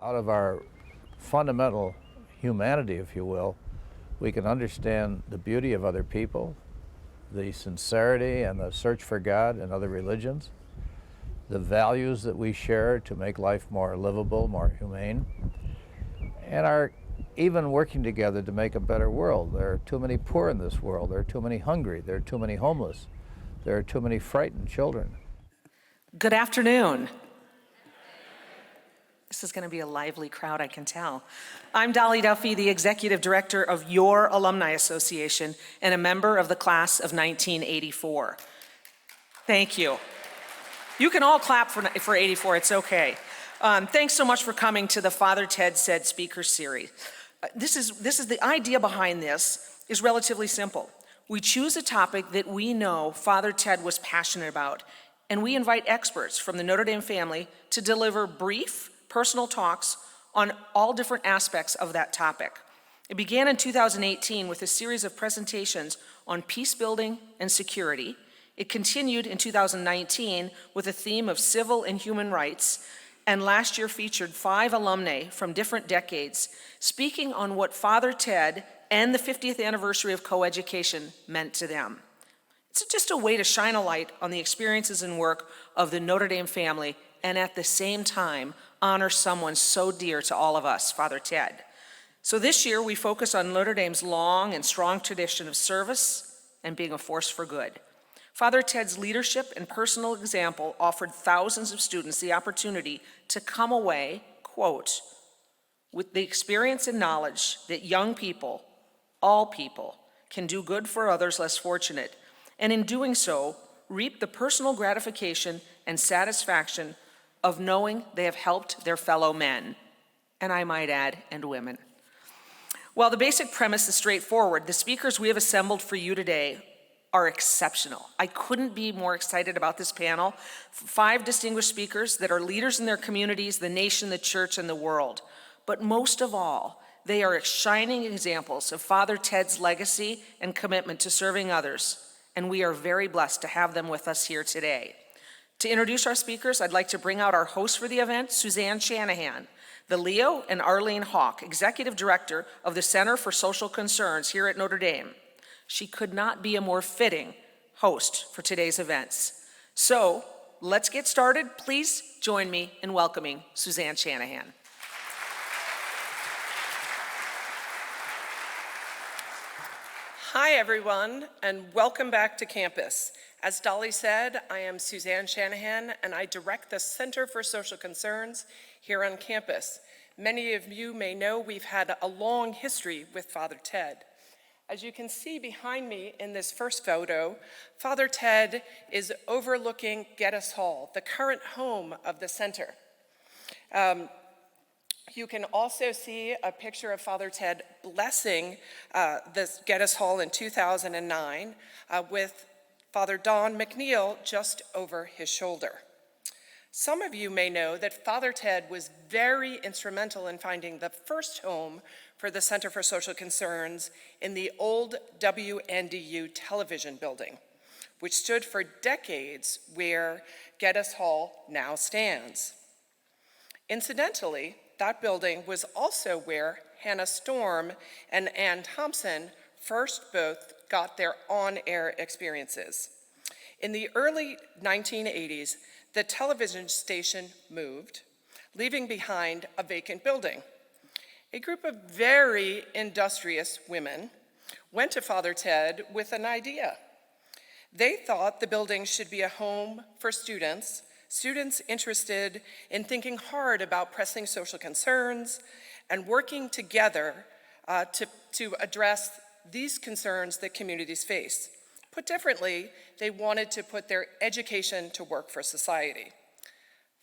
Out of our fundamental humanity, if you will, we can understand the beauty of other people, the sincerity and the search for God in other religions, the values that we share to make life more livable, more humane, and our even working together to make a better world. There are too many poor in this world. There are too many hungry. There are too many homeless. There are too many frightened children. Good afternoon. This is going to be a lively crowd, I can tell. I'm Dolly Duffy, the Executive Director of your Alumni Association and a member of the class of 1984. Thank you. You can all clap for 84, it's okay. Thanks so much for coming to the Father Ted Said Speaker Series. This is the idea behind this is relatively simple. We choose a topic that we know Father Ted was passionate about, and we invite experts from the Notre Dame family to deliver brief, personal talks on all different aspects of that topic. It began in 2018 with a series of presentations on peace building and security. It continued in 2019 with a theme of civil and human rights, and last year featured 5 alumni from different decades speaking on what Father Ted and the 50th anniversary of coeducation meant to them. It's just a way to shine a light on the experiences and work of the Notre Dame family and at the same time honor someone so dear to all of us, Father Ted. So this year we focus on Notre Dame's long and strong tradition of service and being a force for good. Father Ted's leadership and personal example offered thousands of students the opportunity to come away, quote, with the experience and knowledge that young people, all people, can do good for others less fortunate, and in doing so, reap the personal gratification and satisfaction of knowing they have helped their fellow men, and I might add, and women. While the basic premise is straightforward, the speakers we have assembled for you today are exceptional. I couldn't be more excited about this panel. 5 distinguished speakers that are leaders in their communities, the nation, the church, and the world. But most of all, they are shining examples of Father Ted's legacy and commitment to serving others, and we are very blessed to have them with us here today. To introduce our speakers, I'd like to bring out our host for the event, Suzanne Shanahan, the Leo and Arlene Hawk, Executive Director of the Center for Social Concerns here at Notre Dame. She could not be a more fitting host for today's events. So let's get started. Please join me in welcoming Suzanne Shanahan. Hi, everyone, and welcome back to campus. As Dolly said, I am Suzanne Shanahan, and I direct the Center for Social Concerns here on campus. Many of you may know we've had a long history with Father Ted. As you can see behind me in this first photo, Father Ted is overlooking Geddes Hall, the current home of the center. You can also see a picture of Father Ted blessing this Geddes Hall in 2009 with Father Don McNeil just over his shoulder. Some of you may know that Father Ted was very instrumental in finding the first home for the Center for Social Concerns in the old WNDU television building, which stood for decades where Geddes Hall now stands. Incidentally, that building was also where Hannah Storm and Ann Thompson first both got their on-air experiences. In the early 1980s, the television station moved, leaving behind a vacant building. A group of very industrious women went to Father Ted with an idea. They thought the building should be a home for students interested in thinking hard about pressing social concerns and working together to address these concerns that communities face. Put differently, they wanted to put their education to work for society.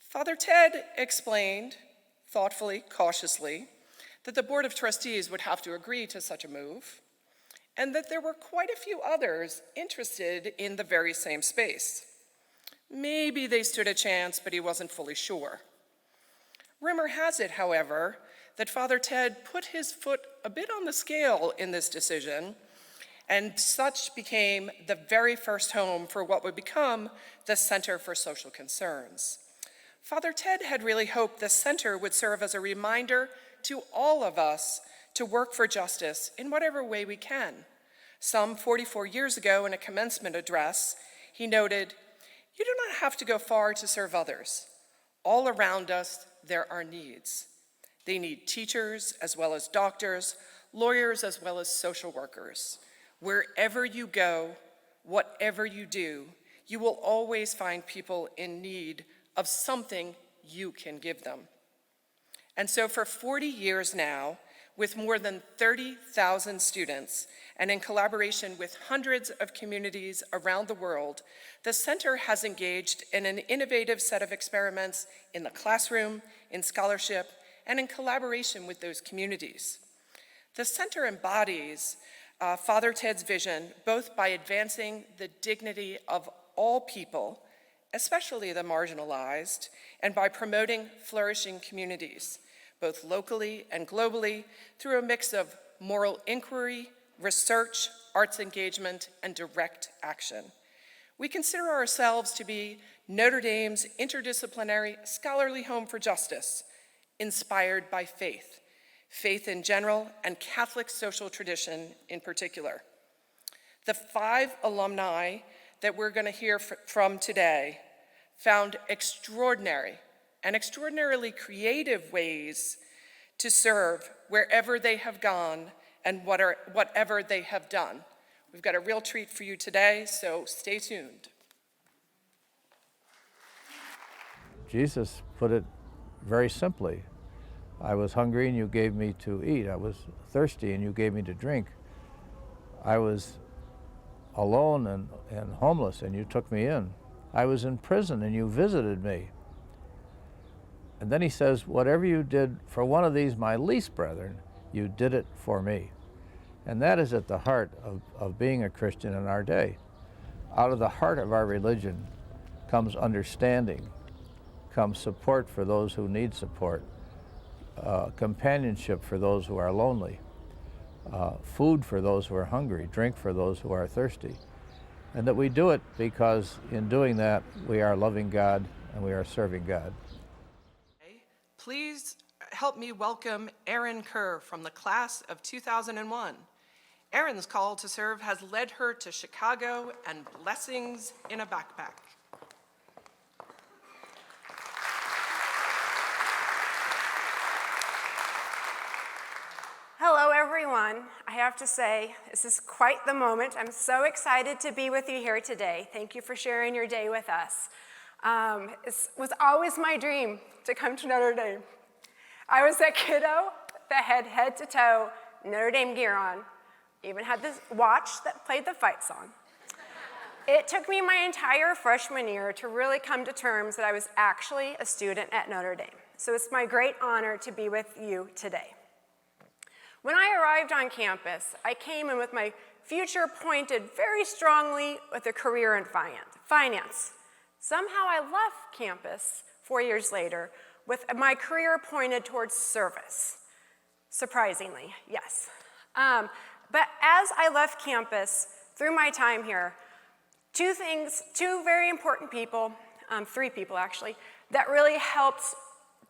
Father Ted explained, thoughtfully, cautiously, that the Board of Trustees would have to agree to such a move, and that there were quite a few others interested in the very same space. Maybe they stood a chance, but he wasn't fully sure. Rumor has it, however, that Father Ted put his foot a bit on the scale in this decision, and such became the very first home for what would become the Center for Social Concerns. Father Ted had really hoped the center would serve as a reminder to all of us to work for justice in whatever way we can. Some 44 years ago in a commencement address, he noted, "You do not have to go far to serve others. All around us, there are needs. They need teachers as well as doctors, lawyers as well as social workers. Wherever you go, whatever you do, you will always find people in need of something you can give them." And so for 40 years now, with more than 30,000 students, and in collaboration with hundreds of communities around the world, the center has engaged in an innovative set of experiments in the classroom, in scholarship, and in collaboration with those communities. The center embodies Father Ted's vision, both by advancing the dignity of all people, especially the marginalized, and by promoting flourishing communities, both locally and globally, through a mix of moral inquiry, research, arts engagement, and direct action. We consider ourselves to be Notre Dame's interdisciplinary scholarly home for justice, inspired by faith, faith in general and Catholic social tradition in particular. The 5 alumni that we're going to hear from today found extraordinary and extraordinarily creative ways to serve wherever they have gone and whatever they have done. We've got a real treat for you today, so stay tuned. Jesus put it very simply. I was hungry and you gave me to eat. I was thirsty and you gave me to drink. I was alone and homeless and you took me in. I was in prison and you visited me. And then he says, whatever you did for one of these, my least brethren, you did it for me. And that is at the heart of being a Christian in our day. Out of the heart of our religion comes understanding, comes support for those who need support, companionship for those who are lonely, food for those who are hungry, drink for those who are thirsty. And that we do it because in doing that, we are loving God and we are serving God. Please help me welcome Erin Kerr from the class of 2001. Erin's call to serve has led her to Chicago and blessings in a backpack. Hello, everyone. I have to say, this is quite the moment. I'm so excited to be with you here today. Thank you for sharing your day with us. It was always my dream to come to Notre Dame. I was that kiddo that had head to toe Notre Dame gear on, even had this watch that played the fight song. It took me my entire freshman year to really come to terms that I was actually a student at Notre Dame. So it's my great honor to be with you today. When I arrived on campus, I came in with my future pointed very strongly with a career in finance. Somehow I left campus 4 years later with my career pointed towards service. Surprisingly, yes. But as I left campus, through my time here, two very important people, 3 people actually, that really helped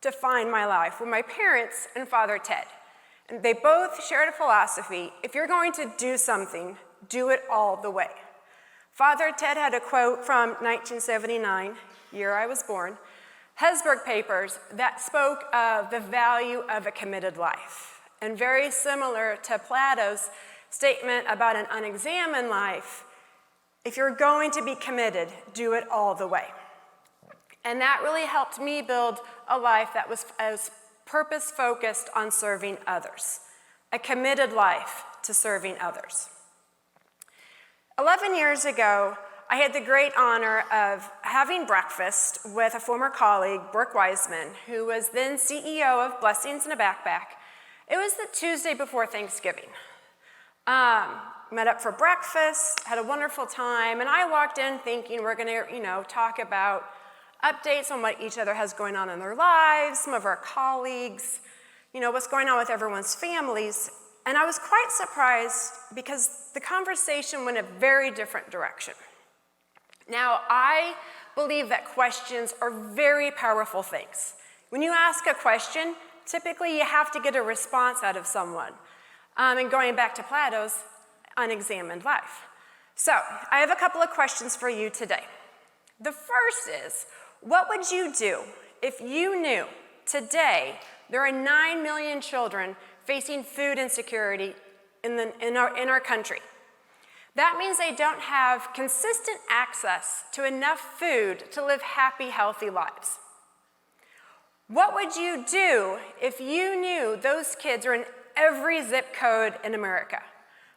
define my life were my parents and Father Ted. And they both shared a philosophy: if you're going to do something, do it all the way. Father Ted had a quote from 1979, year I was born, Hesburgh papers, that spoke of the value of a committed life. And very similar to Plato's statement about an unexamined life, if you're going to be committed, do it all the way. And that really helped me build a life that was purpose-focused on serving others, a committed life to serving others. 11 years ago, I had the great honor of having breakfast with a former colleague, Brooke Wiseman, who was then CEO of Blessings in a Backpack. It was the Tuesday before Thanksgiving. Met up for breakfast, had a wonderful time, and I walked in thinking we're gonna, talk about updates on what each other has going on in their lives, some of our colleagues, what's going on with everyone's families. And I was quite surprised because the conversation went a very different direction. Now, I believe that questions are very powerful things. When you ask a question, typically you have to get a response out of someone. And going back to Plato's unexamined life. So, I have a couple of questions for you today. The first is, what would you do if you knew today there are 9 million children facing food insecurity in our country? That means they don't have consistent access to enough food to live happy, healthy lives. What would you do if you knew those kids are in every zip code in America,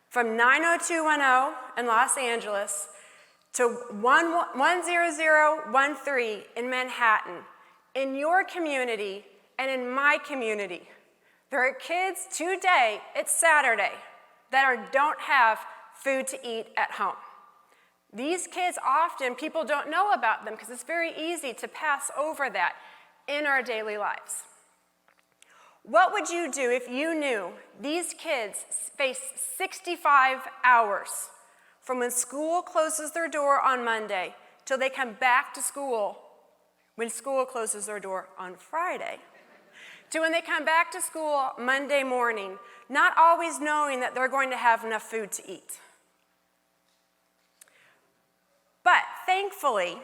from 90210 in Los Angeles to 10013 in Manhattan, in your community and in my community? There are kids today, it's Saturday, that don't have food to eat at home. These kids often, people don't know about them because it's very easy to pass over that in our daily lives. What would you do if you knew these kids face 65 hours from when school closes their door on Monday till they come back to school when school closes their door on Friday, to when they come back to school Monday morning, not always knowing that they're going to have enough food to eat? But thankfully,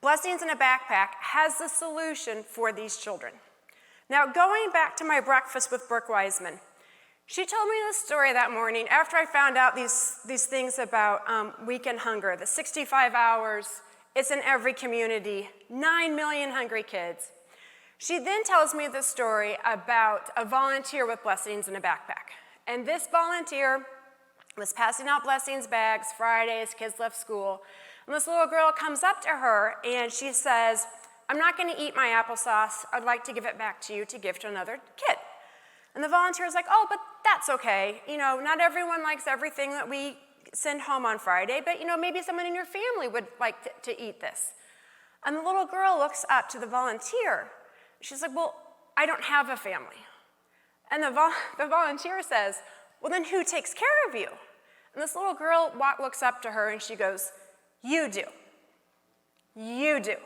Blessings in a Backpack has the solution for these children. Now, going back to my breakfast with Brooke Wiseman, she told me this story that morning after I found out these things about weekend hunger, the 65 hours, it's in every community, 9 million hungry kids. She then tells me this story about a volunteer with Blessings in a Backpack. And this volunteer was passing out blessings bags Friday as kids left school. And this little girl comes up to her and she says, "I'm not going to eat my applesauce. I'd like to give it back to you to give to another kid." And the volunteer is like, "Oh, but that's okay. You know, not everyone likes everything that we send home on Friday, but you know, maybe someone in your family would like to eat this." And the little girl looks up to the volunteer. She's like, "Well, I don't have a family." And the volunteer says, "Well, then who takes care of you?" And this little girl looks up to her and she goes, "You do. You do."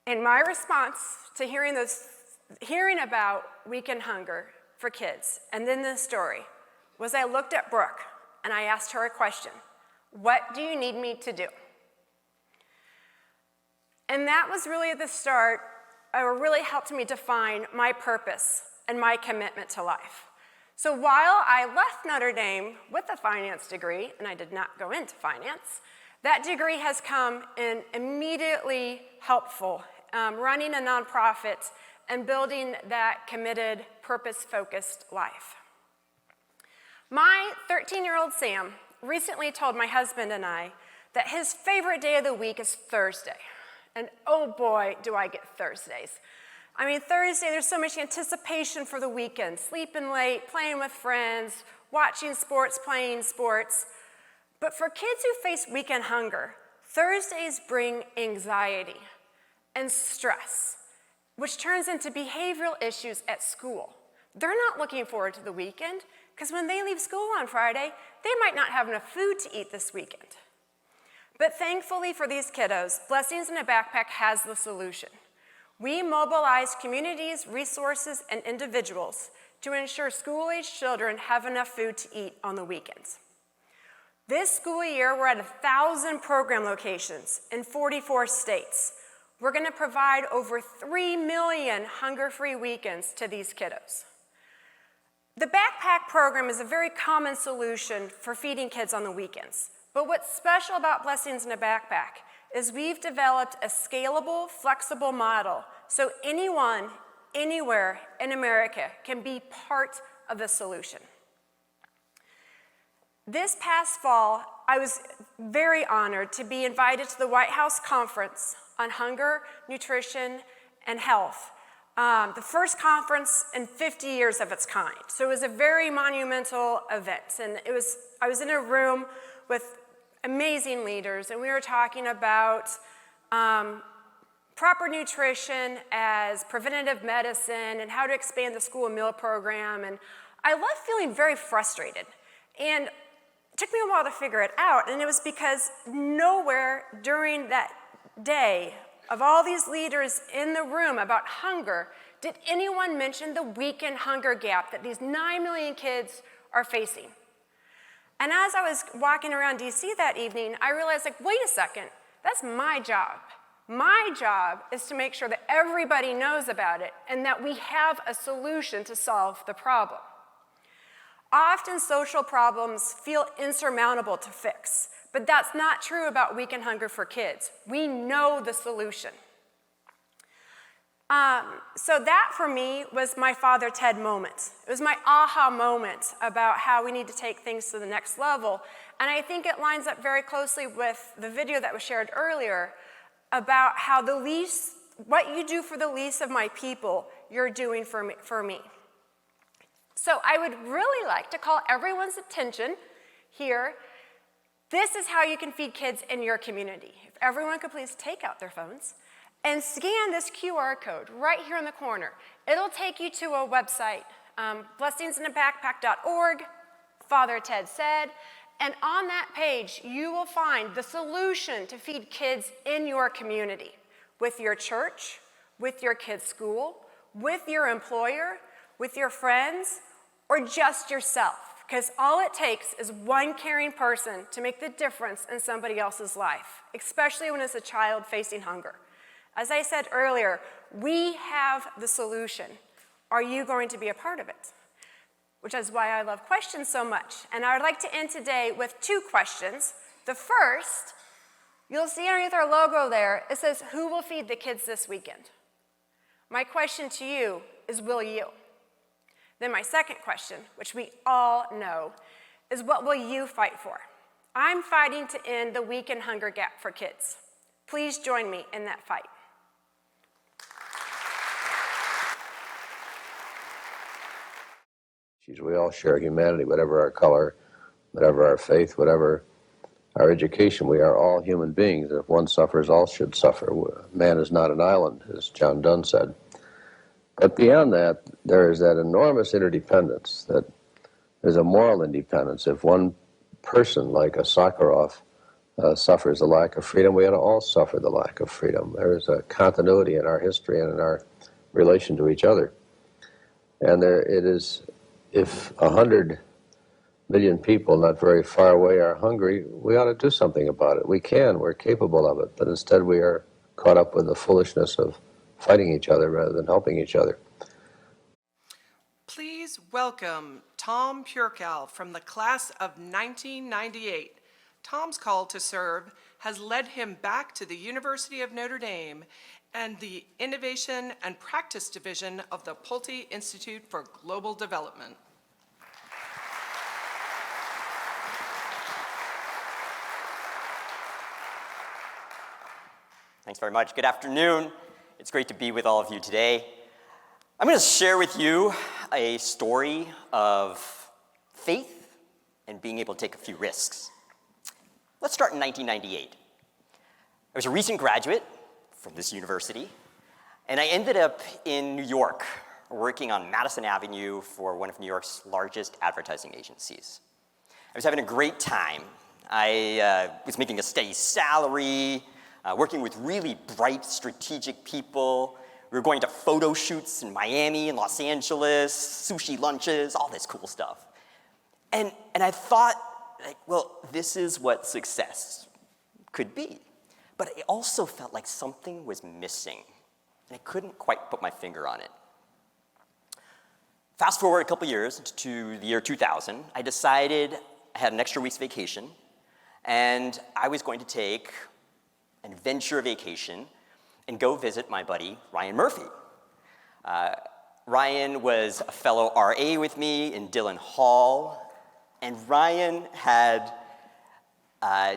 And my response to hearing about weekend hunger for kids, and then this story, was I looked at Brooke and I asked her a question. What do you need me to do? And that was really the start, or really helped me define my purpose and my commitment to life. So while I left Notre Dame with a finance degree, and I did not go into finance, that degree has come in immediately helpful, running a nonprofit and building that committed, purpose-focused life. My 13-year-old Sam recently told my husband and I that his favorite day of the week is Thursday. And oh boy, do I get Thursdays. I mean, Thursday, there's so much anticipation for the weekend, sleeping late, playing with friends, watching sports, playing sports. But for kids who face weekend hunger, Thursdays bring anxiety and stress, which turns into behavioral issues at school. They're not looking forward to the weekend because when they leave school on Friday, they might not have enough food to eat this weekend. But thankfully for these kiddos, Blessings in a Backpack has the solution. We mobilize communities, resources, and individuals to ensure school-aged children have enough food to eat on the weekends. This school year, we're at 1,000 program locations in 44 states. We're going to provide over 3 million hunger-free weekends to these kiddos. The backpack program is a very common solution for feeding kids on the weekends. But what's special about Blessings in a Backpack is we've developed a scalable, flexible model so anyone, anywhere in America can be part of the solution. This past fall, I was very honored to be invited to the White House Conference on Hunger, Nutrition, and Health, the first conference in 50 years of its kind. So it was a very monumental event, and I was in a room with amazing leaders, and we were talking about proper nutrition as preventative medicine and how to expand the school meal program, and I left feeling very frustrated. And took me a while to figure it out, and it was because nowhere during that day of all these leaders in the room about hunger did anyone mention the weekend hunger gap that these 9 million kids are facing. And as I was walking around DC that evening, I realized, like, wait a second, that's my job. My job is to make sure that everybody knows about it and that we have a solution to solve the problem. Often social problems feel insurmountable to fix, but that's not true about weekend hunger for kids. We know the solution. So that for me was my Father Ted moment. It was my aha moment about how we need to take things to the next level. And I think it lines up very closely with the video that was shared earlier about how what you do for the least of my people, you're doing for me. So I would really like to call everyone's attention here. This is how you can feed kids in your community. If everyone could please take out their phones and scan this QR code right here in the corner. It'll take you to a website, blessingsinthebackpack.org, Father Ted said, and on that page, you will find the solution to feed kids in your community, with your church, with your kids' school, with your employer, with your friends, or just yourself, because all it takes is one caring person to make the difference in somebody else's life, especially when it's a child facing hunger. As I said earlier, we have the solution. Are you going to be a part of it? Which is why I love questions so much. And I would like to end today with 2 questions. The first, you'll see underneath our logo there, it says, who will feed the kids this weekend? My question to you is, will you? Then my second question, which we all know, is what will you fight for? I'm fighting to end the weekend hunger gap for kids. Please join me in that fight. We all share humanity, whatever our color, whatever our faith, whatever our education. We are all human beings. If one suffers, all should suffer. Man is not an island, as John Donne said. But beyond that, there is that enormous interdependence, that there's a moral independence. If one person, like a Sakharov, suffers the lack of freedom, we ought to all suffer the lack of freedom. There is a continuity in our history and in our relation to each other. And it is, if 100 million people not very far away are hungry, we ought to do something about it. We're capable of it, but instead we are caught up with the foolishness of fighting each other rather than helping each other. Please welcome Tom Purekal from the class of 1998. Tom's call to serve has led him back to the University of Notre Dame and the Innovation and Practice Division of the Pulte Institute for Global Development. Thanks very much. Good afternoon. It's great to be with all of you today. I'm going to share with you a story of faith and being able to take a few risks. Let's start in 1998. I was a recent graduate from this university, and I ended up in New York working on Madison Avenue for one of New York's largest advertising agencies. I was having a great time. I was making a steady salary, working with really bright, strategic people. We were going to photo shoots in Miami and Los Angeles, sushi lunches, all this cool stuff. And I thought, like, well, this is what success could be. But I also felt like something was missing, and I couldn't quite put my finger on it. Fast forward a couple years to the year 2000, I decided I had an extra week's vacation, and I was going to take an adventure vacation and go visit my buddy, Ryan Murphy. Ryan was a fellow RA with me in Dillon Hall, and Ryan had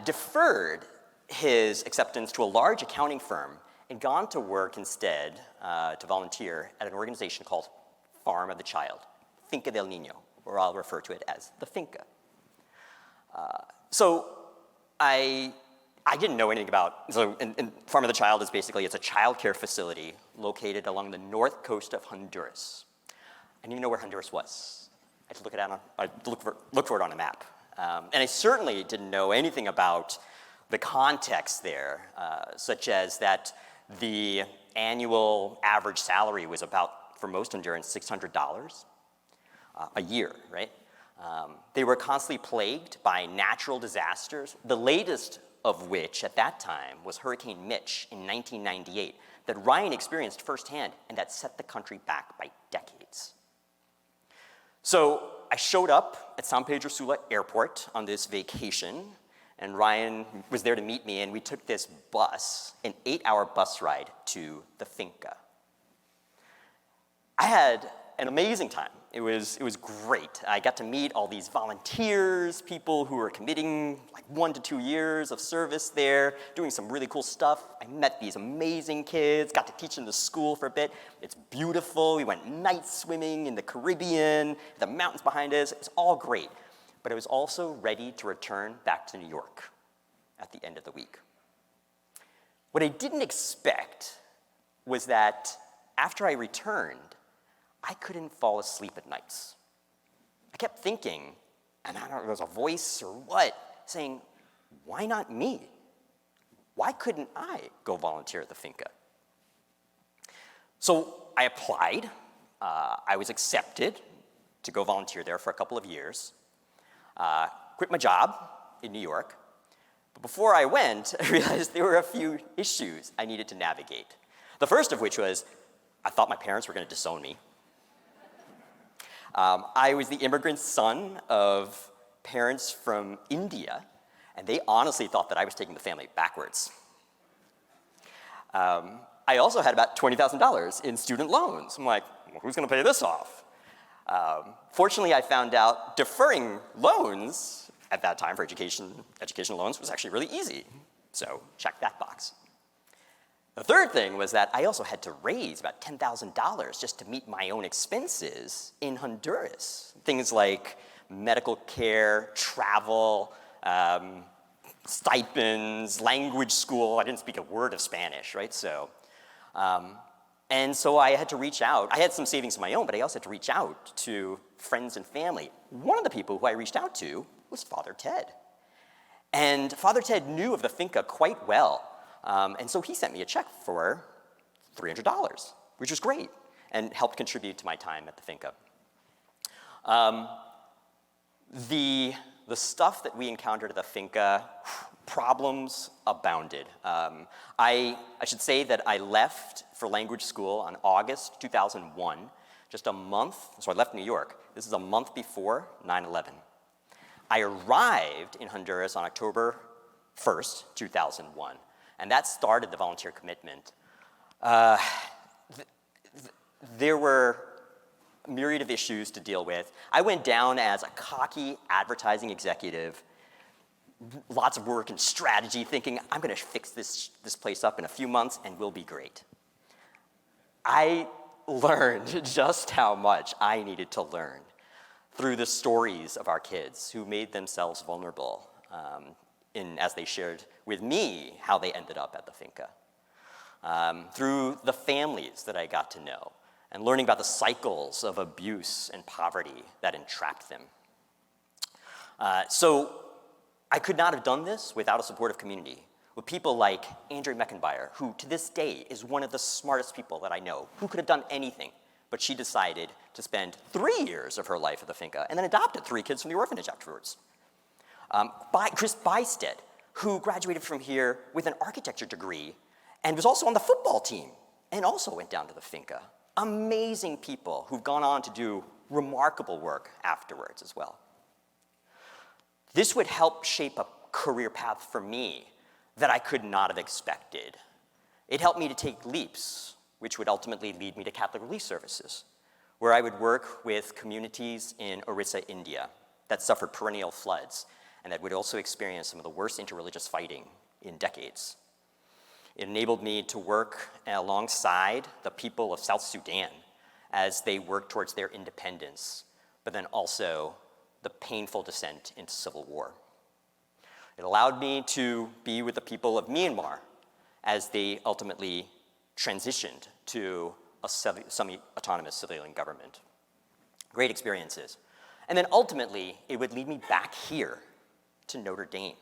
deferred his acceptance to a large accounting firm and gone to work instead to volunteer at an organization called Farm of the Child, Finca del Niño, or I'll refer to it as the Finca. So I didn't know anything about, and Farm of the Child is basically, it's a child care facility located along the north coast of Honduras. I didn't even know where Honduras was. I had to look for it on a map. And I certainly didn't know anything about the context there, such as that the annual average salary was about, for most Hondurans, $600 a year, right? They were constantly plagued by natural disasters, the latest of which at that time was Hurricane Mitch in 1998 that Ryan experienced firsthand and that set the country back by decades. So I showed up at San Pedro Sula Airport on this vacation, and Ryan was there to meet me, and we took this bus, an 8-hour bus ride to the finca. I had an amazing time. It was great. I got to meet all these volunteers, people who were committing like 1 to 2 years of service there, doing some really cool stuff. I met these amazing kids, got to teach them the school for a bit. It's beautiful. We went night swimming in the Caribbean, the mountains behind us. It's all great. But I was also ready to return back to New York at the end of the week. What I didn't expect was that after I returned, I couldn't fall asleep at nights. I kept thinking, and I don't know if it was a voice or what, saying, why not me? Why couldn't I go volunteer at the finca? So I applied. I was accepted to go volunteer there for a couple of years. Quit my job in New York. But before I went, I realized there were a few issues I needed to navigate. The first of which was, I thought my parents were going to disown me. I was the immigrant son of parents from India, and they honestly thought that I was taking the family backwards. I also had about $20,000 in student loans. I'm like, well, who's going to pay this off? Fortunately, I found out deferring loans at that time for educational loans was actually really easy. So check that box. The third thing was that I also had to raise about $10,000 just to meet my own expenses in Honduras. Things like medical care, travel, stipends, language school. I didn't speak a word of Spanish, right? And so I had to reach out. I had some savings of my own, but I also had to reach out to friends and family. One of the people who I reached out to was Father Ted. And Father Ted knew of the finca quite well. And so he sent me a check for $300, which was great, and helped contribute to my time at the finca. The stuff that we encountered at the finca, problems abounded. I should say that I left for language school on August 2001, just a month, so I left New York. This is a month before 9/11. I arrived in Honduras on October 1st, 2001. And that started the volunteer commitment. There were a myriad of issues to deal with. I went down as a cocky advertising executive, lots of work and strategy, thinking I'm going to fix this place up in a few months and we'll be great. I learned just how much I needed to learn through the stories of our kids who made themselves vulnerable as they shared with me how they ended up at the finca. Through the families that I got to know and learning about the cycles of abuse and poverty that entrapped them. So I could not have done this without a supportive community with people like Andrea Meckenbauer, who to this day is one of the smartest people that I know, who could have done anything, but she decided to spend 3 years of her life at the finca and then adopted 3 kids from the orphanage afterwards. Chris Bystead, who graduated from here with an architecture degree and was also on the football team and also went down to the finca. Amazing people who've gone on to do remarkable work afterwards as well. This would help shape a career path for me that I could not have expected. It helped me to take leaps, which would ultimately lead me to Catholic Relief Services, where I would work with communities in Orissa, India, that suffered perennial floods, and that would also experience some of the worst interreligious fighting in decades. It enabled me to work alongside the people of South Sudan as they worked towards their independence, but then also the painful descent into civil war. It allowed me to be with the people of Myanmar as they ultimately transitioned to a semi-autonomous civilian government. Great experiences. And then ultimately, it would lead me back here to Notre Dame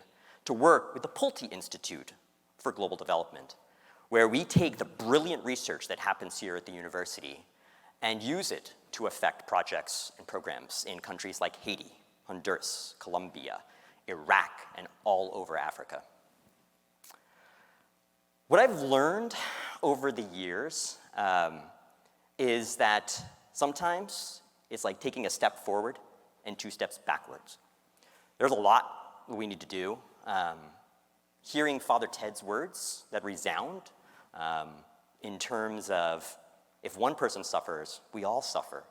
to work with the Pulte Institute for Global Development, where we take the brilliant research that happens here at the university and use it to affect projects and programs in countries like Haiti, Honduras, Colombia, Iraq, and all over Africa. What I've learned over the years is that sometimes it's like taking a step forward and 2 steps backwards. There's a lot we need to do. Hearing Father Ted's words that resound in terms of if one person suffers, we all suffer,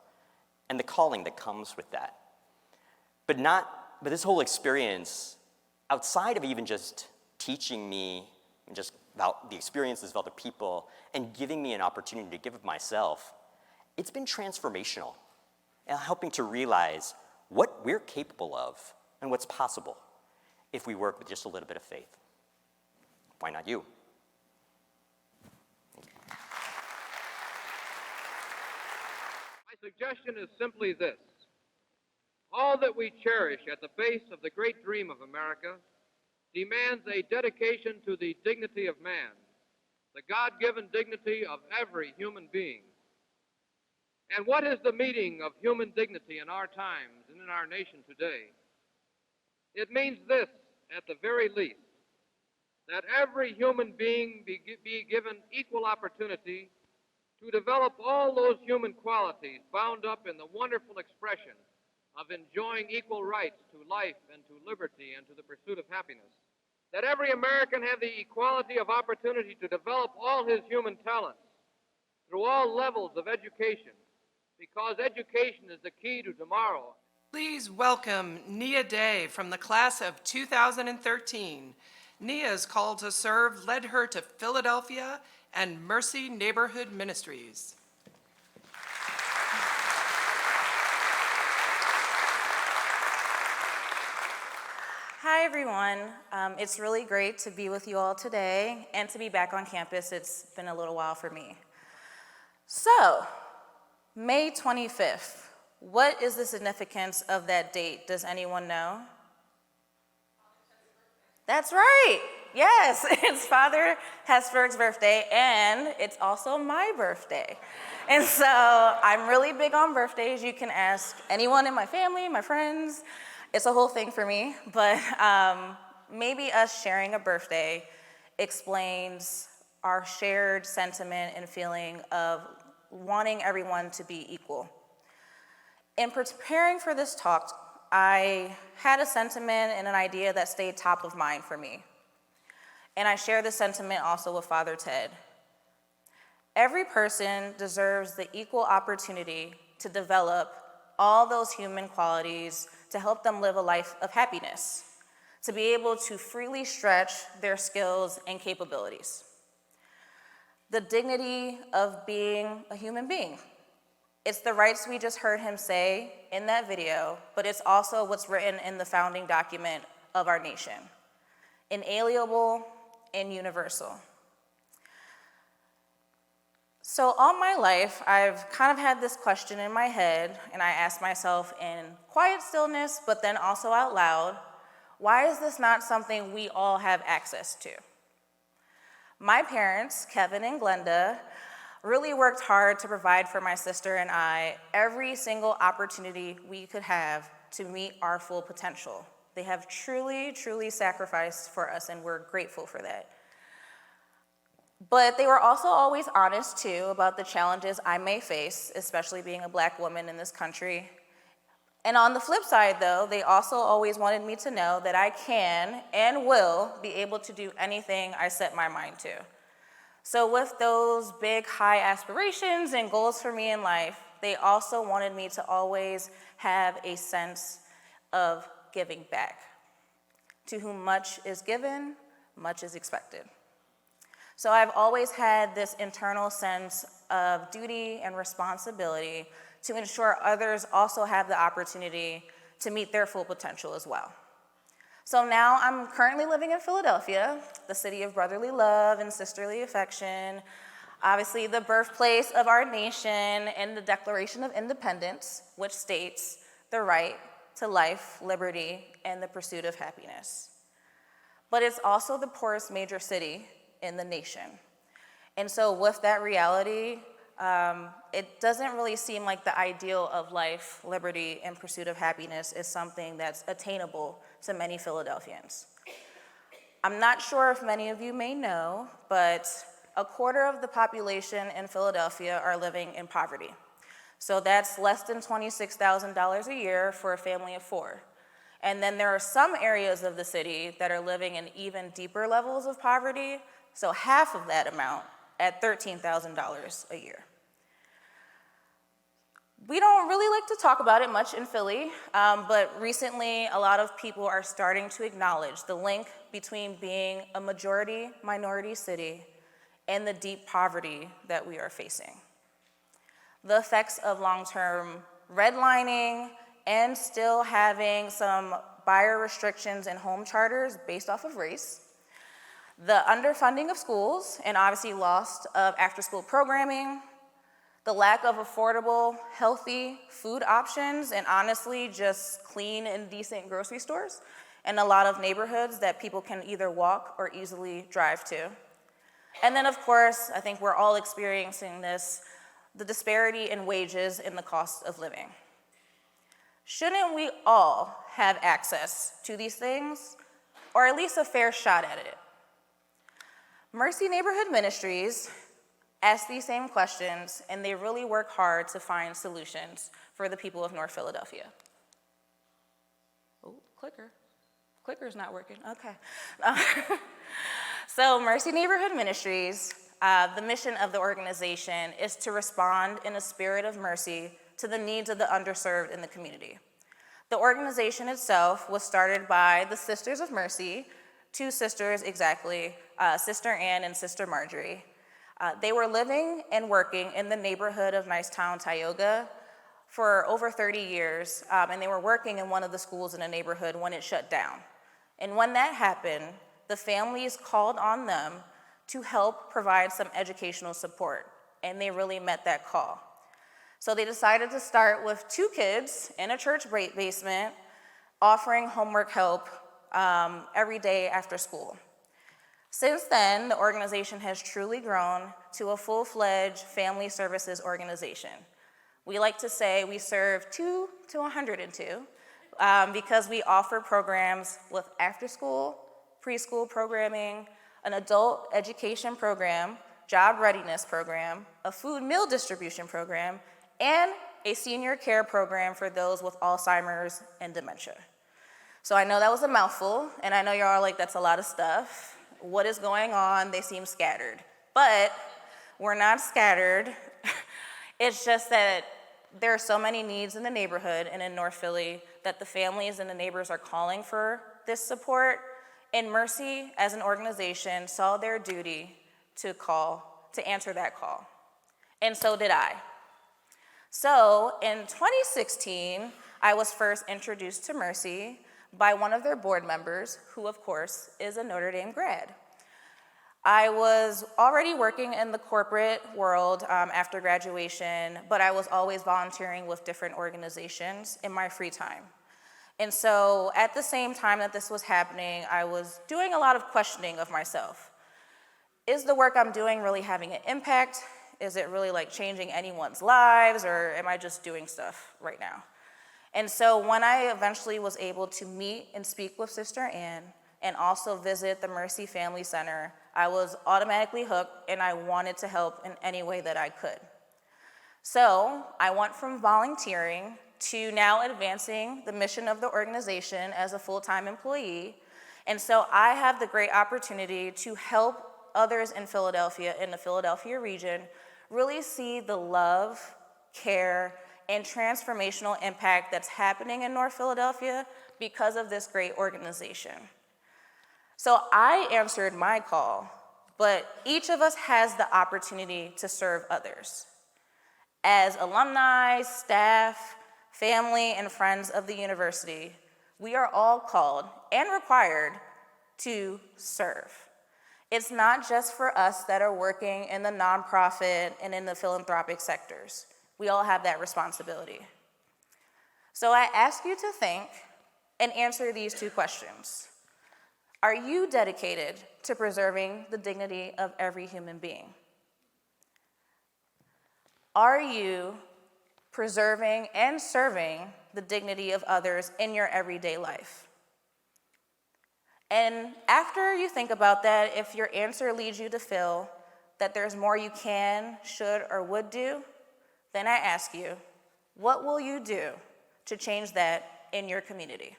and the calling that comes with that. But this whole experience, outside of even just teaching me just about the experiences of other people and giving me an opportunity to give of myself, it's been transformational and helping to realize what we're capable of and what's possible if we work with just a little bit of faith. Why not you? My suggestion is simply this. All that we cherish at the base of the great dream of America demands a dedication to the dignity of man, the God-given dignity of every human being. And what is the meaning of human dignity in our times and in our nation today? It means this, at the very least, that every human being be given equal opportunity to develop all those human qualities bound up in the wonderful expression of enjoying equal rights to life and to liberty and to the pursuit of happiness. That every American have the equality of opportunity to develop all his human talents through all levels of education, because education is the key to tomorrow. Please welcome Nia Daye from the class of 2013. Nia's call to serve led her to Philadelphia and Mercy Neighborhood Ministries. Hi, everyone. It's really great to be with you all today and to be back on campus. It's been a little while for me. So, May 25th, what is the significance of that date? Does anyone know? That's right. Yes, it's Father Hesburgh's birthday, and it's also my birthday. And so I'm really big on birthdays. You can ask anyone in my family, my friends. It's a whole thing for me, but maybe us sharing a birthday explains our shared sentiment and feeling of wanting everyone to be equal. In preparing for this talk, I had a sentiment and an idea that stayed top of mind for me. And I share this sentiment also with Father Ted. Every person deserves the equal opportunity to develop all those human qualities to help them live a life of happiness, to be able to freely stretch their skills and capabilities. The dignity of being a human being. It's the rights we just heard him say in that video, but it's also what's written in the founding document of our nation. Inalienable and universal. So all my life, I've kind of had this question in my head, and I ask myself in quiet stillness, but then also out loud, why is this not something we all have access to? My parents, Kevin and Glenda, really worked hard to provide for my sister and I every single opportunity we could have to meet our full potential. They have truly, truly sacrificed for us, and we're grateful for that. But they were also always honest, too, about the challenges I may face, especially being a Black woman in this country. And on the flip side, though, they also always wanted me to know that I can and will be able to do anything I set my mind to. So with those big, high aspirations and goals for me in life, they also wanted me to always have a sense of giving back. To whom much is given, much is expected. So I've always had this internal sense of duty and responsibility to ensure others also have the opportunity to meet their full potential as well. So now I'm currently living in Philadelphia, the city of brotherly love and sisterly affection, obviously the birthplace of our nation and the Declaration of Independence, which states the right to life, liberty, and the pursuit of happiness. But it's also the poorest major city in the nation. And so with that reality, it doesn't really seem like the ideal of life, liberty, and pursuit of happiness is something that's attainable to many Philadelphians. I'm not sure if many of you may know, but a quarter of the population in Philadelphia are living in poverty. So that's less than $26,000 a year for a family of 4. And then there are some areas of the city that are living in even deeper levels of poverty, so half of that amount at $13,000 a year. We don't really like to talk about it much in Philly, but recently a lot of people are starting to acknowledge the link between being a majority-minority city and the deep poverty that we are facing. The effects of long-term redlining and still having some buyer restrictions and home charters based off of race, the underfunding of schools and obviously loss of after-school programming, the lack of affordable, healthy food options, and honestly just clean and decent grocery stores in a lot of neighborhoods that people can either walk or easily drive to. And then of course, I think we're all experiencing this, the disparity in wages and the cost of living. Shouldn't we all have access to these things, or at least a fair shot at it? Mercy Neighborhood Ministries ask these same questions, and they really work hard to find solutions for the people of North Philadelphia. Oh, clicker's not working, okay. So Mercy Neighborhood Ministries, the mission of the organization is to respond in a spirit of mercy to the needs of the underserved in the community. The organization itself was started by the Sisters of Mercy, 2 sisters exactly, Sister Ann and Sister Marjorie. They were living and working in the neighborhood of Nicetown, Tioga for over 30 years, and they were working in one of the schools in the neighborhood when it shut down. And when that happened, the families called on them to help provide some educational support, and they really met that call. So they decided to start with 2 kids in a church basement, offering homework help every day after school. Since then, the organization has truly grown to a full-fledged family services organization. We like to say we serve 2 to 102 because we offer programs with after-school, preschool programming, an adult education program, job readiness program, a food meal distribution program, and a senior care program for those with Alzheimer's and dementia. So I know that was a mouthful, and I know you're all like, that's a lot of stuff. What is going on? They seem scattered. But we're not scattered. It's just that there are so many needs in the neighborhood and in North Philly that the families and the neighbors are calling for this support. And Mercy, as an organization, saw their duty to answer that call. And so did I. So in 2016, I was first introduced to Mercy by one of their board members, who of course is a Notre Dame grad. I was already working in the corporate world after graduation, but I was always volunteering with different organizations in my free time. And so at the same time that this was happening, I was doing a lot of questioning of myself. Is the work I'm doing really having an impact? Is it really like changing anyone's lives, or am I just doing stuff right now? And so when I eventually was able to meet and speak with Sister Ann and also visit the Mercy Family Center, I was automatically hooked and I wanted to help in any way that I could. So I went from volunteering to now advancing the mission of the organization as a full-time employee. And so I have the great opportunity to help others in Philadelphia, in the Philadelphia region, really see the love, care, and transformational impact that's happening in North Philadelphia because of this great organization. So I answered my call, but each of us has the opportunity to serve others. As alumni, staff, family, and friends of the university, we are all called and required to serve. It's not just for us that are working in the nonprofit and in the philanthropic sectors. We all have that responsibility. So I ask you to think and answer these two questions. Are you dedicated to preserving the dignity of every human being? Are you preserving and serving the dignity of others in your everyday life? And after you think about that, if your answer leads you to feel that there's more you can, should, or would do, then I ask you, what will you do to change that in your community?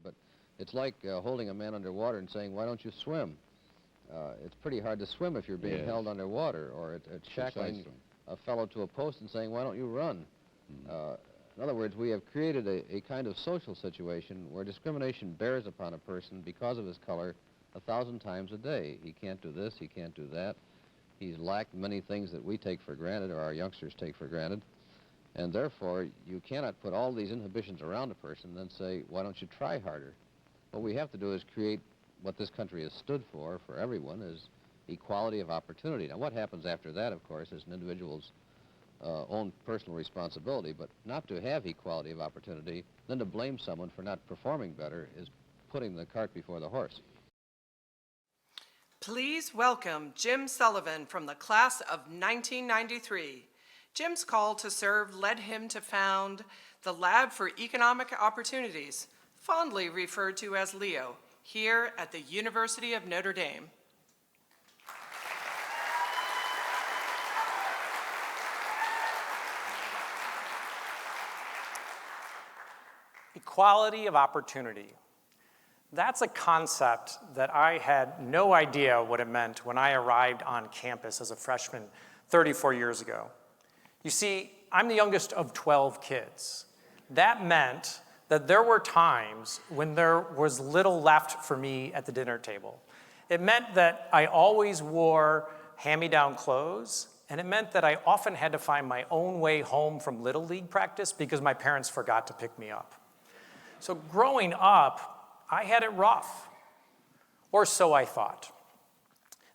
But it's like holding a man underwater and saying, why don't you swim? It's pretty hard to swim if you're being held underwater, or it's shackling a fellow to a post and saying, why don't you run? In other words, we have created a kind of social situation where discrimination bears upon a person because of his color 1,000 times a day. He can't do this, he can't do that. He's lacked many things that we take for granted, or our youngsters take for granted. And therefore, you cannot put all these inhibitions around a person and then say, why don't you try harder? What we have to do is create what this country has stood for everyone, is equality of opportunity. Now, what happens after that, of course, is an individual's own personal responsibility, but not to have equality of opportunity, then to blame someone for not performing better is putting the cart before the horse. Please welcome Jim Sullivan from the class of 1993. Jim's call to serve led him to found the Lab for Economic Opportunities, fondly referred to as LEO, here at the University of Notre Dame. Equality of opportunity. That's a concept that I had no idea what it meant when I arrived on campus as a freshman 34 years ago. You see, I'm the youngest of 12 kids. That meant that there were times when there was little left for me at the dinner table. It meant that I always wore hand-me-down clothes, and it meant that I often had to find my own way home from Little League practice because my parents forgot to pick me up. So growing up, I had it rough, or so I thought.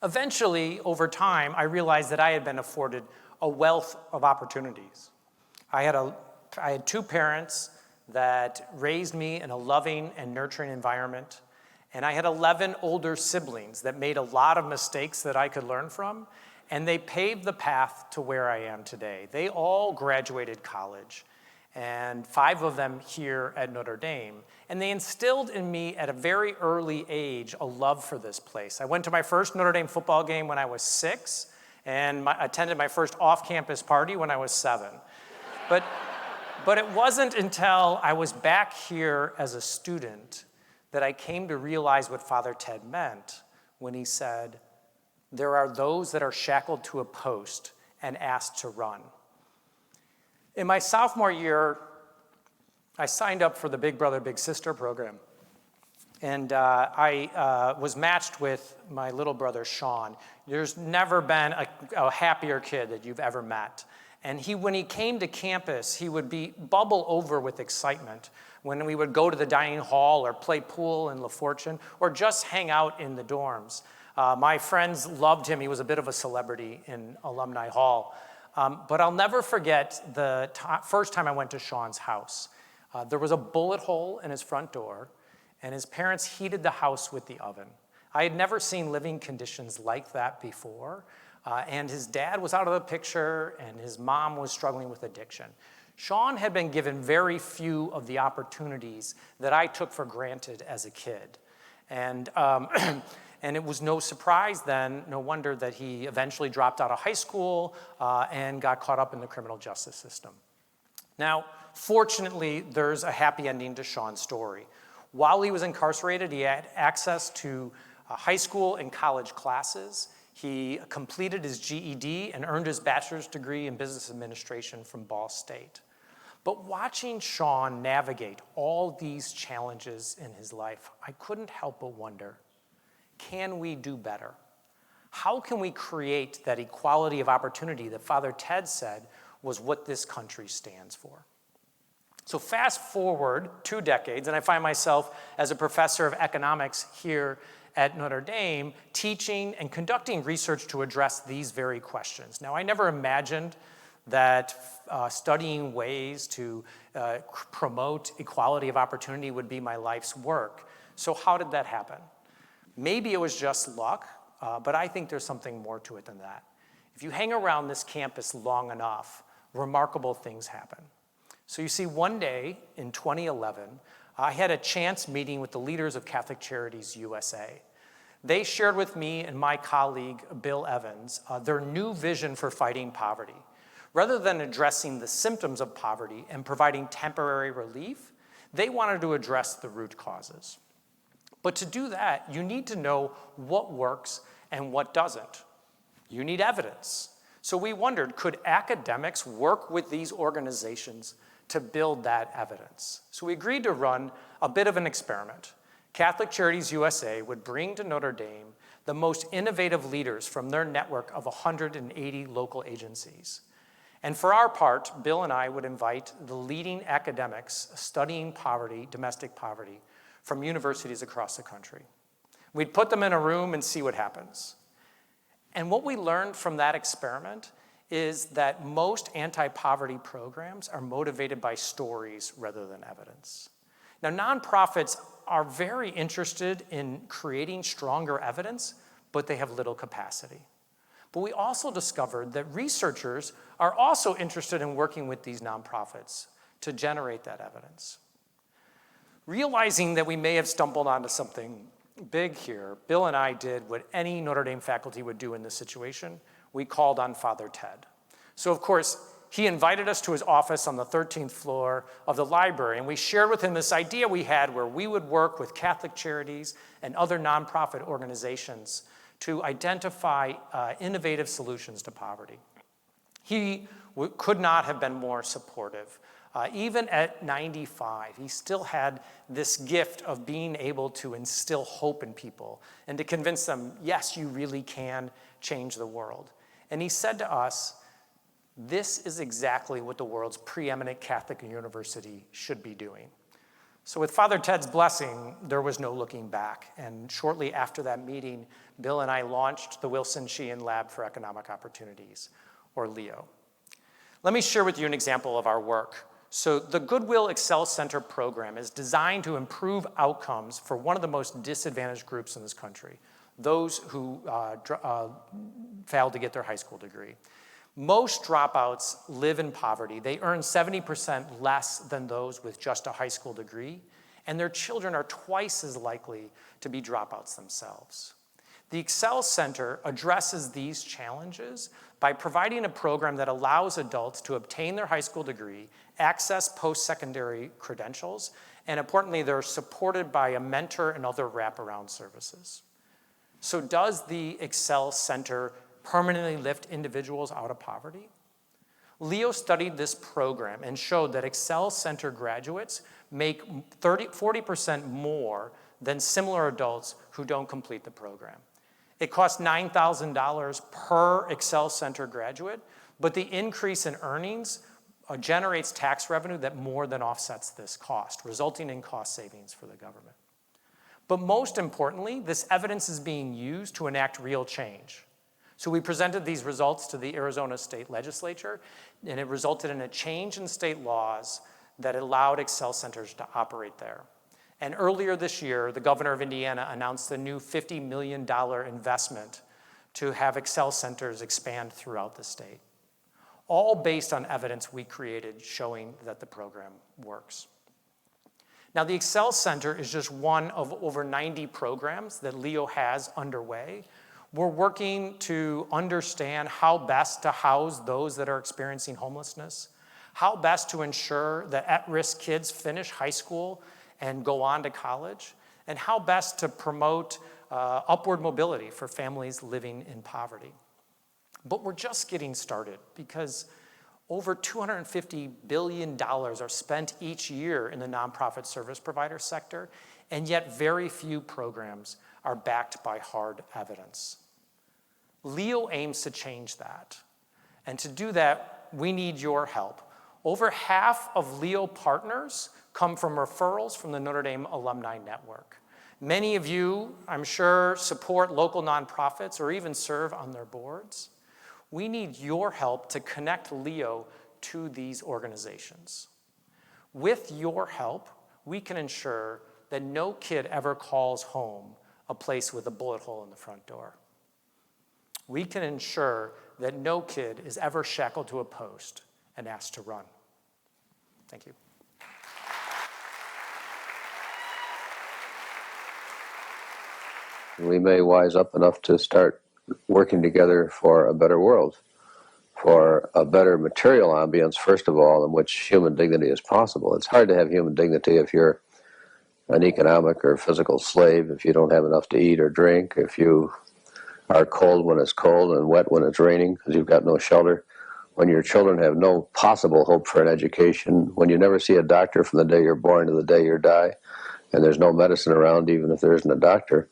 Eventually, over time, I realized that I had been afforded a wealth of opportunities. I had two parents that raised me in a loving and nurturing environment, and I had 11 older siblings that made a lot of mistakes that I could learn from, and they paved the path to where I am today. They all graduated college, and 5 of them here at Notre Dame. And they instilled in me at a very early age a love for this place. I went to my first Notre Dame football game when I was 6, and attended my first off-campus party when I was 7. But it wasn't until I was back here as a student that I came to realize what Father Ted meant when he said, there are those that are shackled to a post and asked to run. In my sophomore year, I signed up for the Big Brother, Big Sister program. And I was matched with my little brother, Sean. There's never been a happier kid that you've ever met. And when he came to campus, he would bubble over with excitement when we would go to the dining hall or play pool in La Fortune or just hang out in the dorms. My friends loved him. He was a bit of a celebrity in Alumni Hall. But I'll never forget the first time I went to Sean's house. There was a bullet hole in his front door, and his parents heated the house with the oven. I had never seen living conditions like that before, and his dad was out of the picture, and his mom was struggling with addiction. Sean had been given very few of the opportunities that I took for granted as a kid. And it was no surprise then, no wonder that he eventually dropped out of high school and got caught up in the criminal justice system. Now, fortunately, there's a happy ending to Sean's story. While he was incarcerated, he had access to high school and college classes. He completed his GED and earned his bachelor's degree in business administration from Ball State. But watching Sean navigate all these challenges in his life, I couldn't help but wonder, can we do better? How can we create that equality of opportunity that Father Ted said was what this country stands for? So fast forward 2 decades, and I find myself as a professor of economics here at Notre Dame teaching and conducting research to address these very questions. Now, I never imagined that studying ways to promote equality of opportunity would be my life's work. So how did that happen? Maybe it was just luck, but I think there's something more to it than that. If you hang around this campus long enough, remarkable things happen. So you see, one day in 2011, I had a chance meeting with the leaders of Catholic Charities USA. They shared with me and my colleague, Bill Evans, their new vision for fighting poverty. Rather than addressing the symptoms of poverty and providing temporary relief, they wanted to address the root causes. But to do that, you need to know what works and what doesn't. You need evidence. So we wondered, could academics work with these organizations to build that evidence? So we agreed to run a bit of an experiment. Catholic Charities USA would bring to Notre Dame the most innovative leaders from their network of 180 local agencies. And for our part, Bill and I would invite the leading academics studying poverty, domestic poverty, from universities across the country. We'd put them in a room and see what happens. And what we learned from that experiment is that most anti-poverty programs are motivated by stories rather than evidence. Now, nonprofits are very interested in creating stronger evidence, but they have little capacity. But we also discovered that researchers are also interested in working with these nonprofits to generate that evidence. Realizing that we may have stumbled onto something big here, Bill and I did what any Notre Dame faculty would do in this situation. We called on Father Ted. So of course, he invited us to his office on the 13th floor of the library, and we shared with him this idea we had where we would work with Catholic Charities and other nonprofit organizations to identify innovative solutions to poverty. He could not have been more supportive. Even at 95, he still had this gift of being able to instill hope in people and to convince them, yes, you really can change the world. And he said to us, this is exactly what the world's preeminent Catholic university should be doing. So with Father Ted's blessing, there was no looking back. And shortly after that meeting, Bill and I launched the Wilson Sheehan Lab for Economic Opportunities, or LEO. Let me share with you an example of our work. So the Goodwill Excel Center program is designed to improve outcomes for one of the most disadvantaged groups in this country, those who failed to get their high school degree. Most dropouts live in poverty. They earn 70% less than those with just a high school degree, and their children are twice as likely to be dropouts themselves. The Excel Center addresses these challenges by providing a program that allows adults to obtain their high school degree, access post-secondary credentials, and importantly, they're supported by a mentor and other wraparound services. So does the Excel Center permanently lift individuals out of poverty? Leo studied this program and showed that Excel Center graduates make 40% more than similar adults who don't complete the program. It costs $9,000 per Excel Center graduate, but the increase in earnings generates tax revenue that more than offsets this cost, resulting in cost savings for the government. But most importantly, this evidence is being used to enact real change. So we presented these results to the Arizona State Legislature, and it resulted in a change in state laws that allowed Excel Centers to operate there. And earlier this year, the governor of Indiana announced a new $50 million investment to have Excel Centers expand throughout the state, all based on evidence we created showing that the program works. Now, the Excel Center is just one of over 90 programs that Leo has underway. We're working to understand how best to house those that are experiencing homelessness, how best to ensure that at-risk kids finish high school and go on to college, and how best to promote upward mobility for families living in poverty. But we're just getting started because over $250 billion are spent each year in the nonprofit service provider sector, and yet very few programs are backed by hard evidence. Leo aims to change that. And to do that, we need your help. Over half of Leo partners come from referrals from the Notre Dame Alumni Network. Many of you, I'm sure, support local nonprofits or even serve on their boards. We need your help to connect Leo to these organizations. With your help, we can ensure that no kid ever calls home a place with a bullet hole in the front door. We can ensure that no kid is ever shackled to a post and asked to run. Thank you. We may wise up enough to start working together for a better world, for a better material ambience, first of all, in which human dignity is possible. It's hard to have human dignity if you're an economic or physical slave, if you don't have enough to eat or drink, if you are cold when it's cold and wet when it's raining because you've got no shelter, when your children have no possible hope for an education, when you never see a doctor from the day you're born to the day you die, and there's no medicine around even if there isn't a doctor.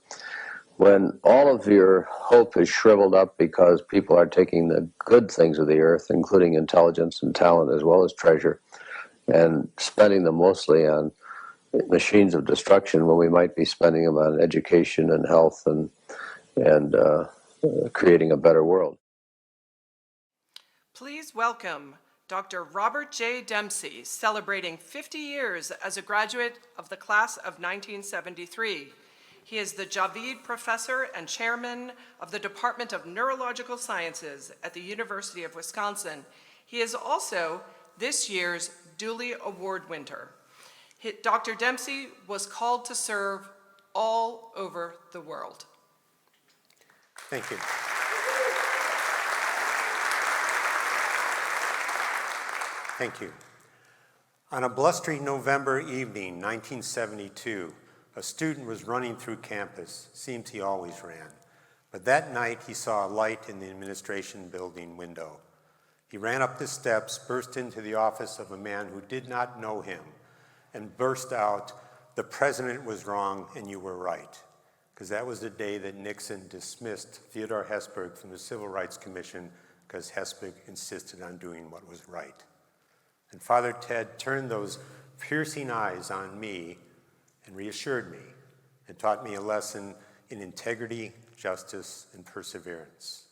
When all of your hope is shriveled up because people are taking the good things of the earth, including intelligence and talent as well as treasure, and spending them mostly on machines of destruction when we might be spending them on education and health and creating a better world. Please welcome Dr. Robert J. Dempsey, celebrating 50 years as a graduate of the class of 1973. He is the Javid Professor and Chairman of the Department of Neurological Sciences at the University of Wisconsin. He is also this year's Dooley Award winner. Dr. Dempsey was called to serve all over the world. Thank you. Thank you. On a blustery November evening, 1972, a student was running through campus. Seems he always ran. But that night, he saw a light in the administration building window. He ran up the steps, burst into the office of a man who did not know him, and burst out, "The president was wrong and you were right." Because that was the day that Nixon dismissed Theodore Hesburgh from the Civil Rights Commission because Hesburgh insisted on doing what was right. And Father Ted turned those piercing eyes on me and reassured me and taught me a lesson in integrity, justice, and perseverance.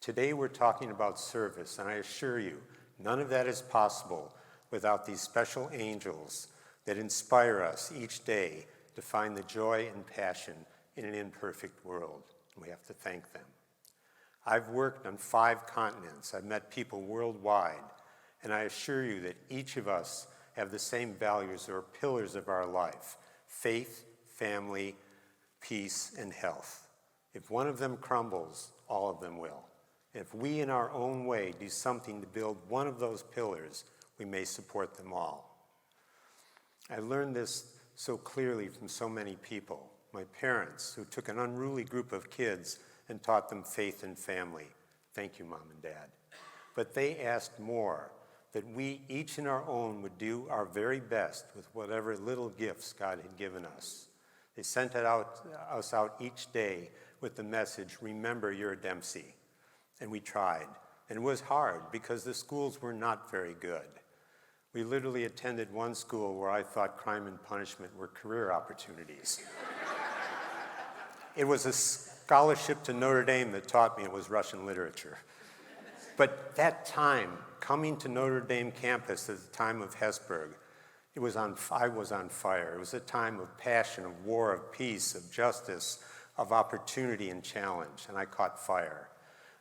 Today we're talking about service, and I assure you, none of that is possible without these special angels that inspire us each day to find the joy and passion in an imperfect world. And we have to thank them. I've worked on 5 continents. I've met people worldwide, and I assure you that each of us have the same values or pillars of our life: faith, family, peace, and health. If one of them crumbles, all of them will. If we in our own way do something to build one of those pillars, we may support them all. I learned this so clearly from so many people. My parents, who took an unruly group of kids and taught them faith and family. Thank you, Mom and Dad. But they asked more, that we each in our own would do our very best with whatever little gifts God had given us. They sent us out each day with the message, "Remember, you're a Dempsey." And we tried. And it was hard because the schools were not very good. We literally attended one school where I thought crime and punishment were career opportunities. It was a scholarship to Notre Dame that taught me it was Russian literature. But that time, coming to Notre Dame campus at the time of Hesburgh, I was on fire. It was a time of passion, of war, of peace, of justice, of opportunity and challenge, and I caught fire.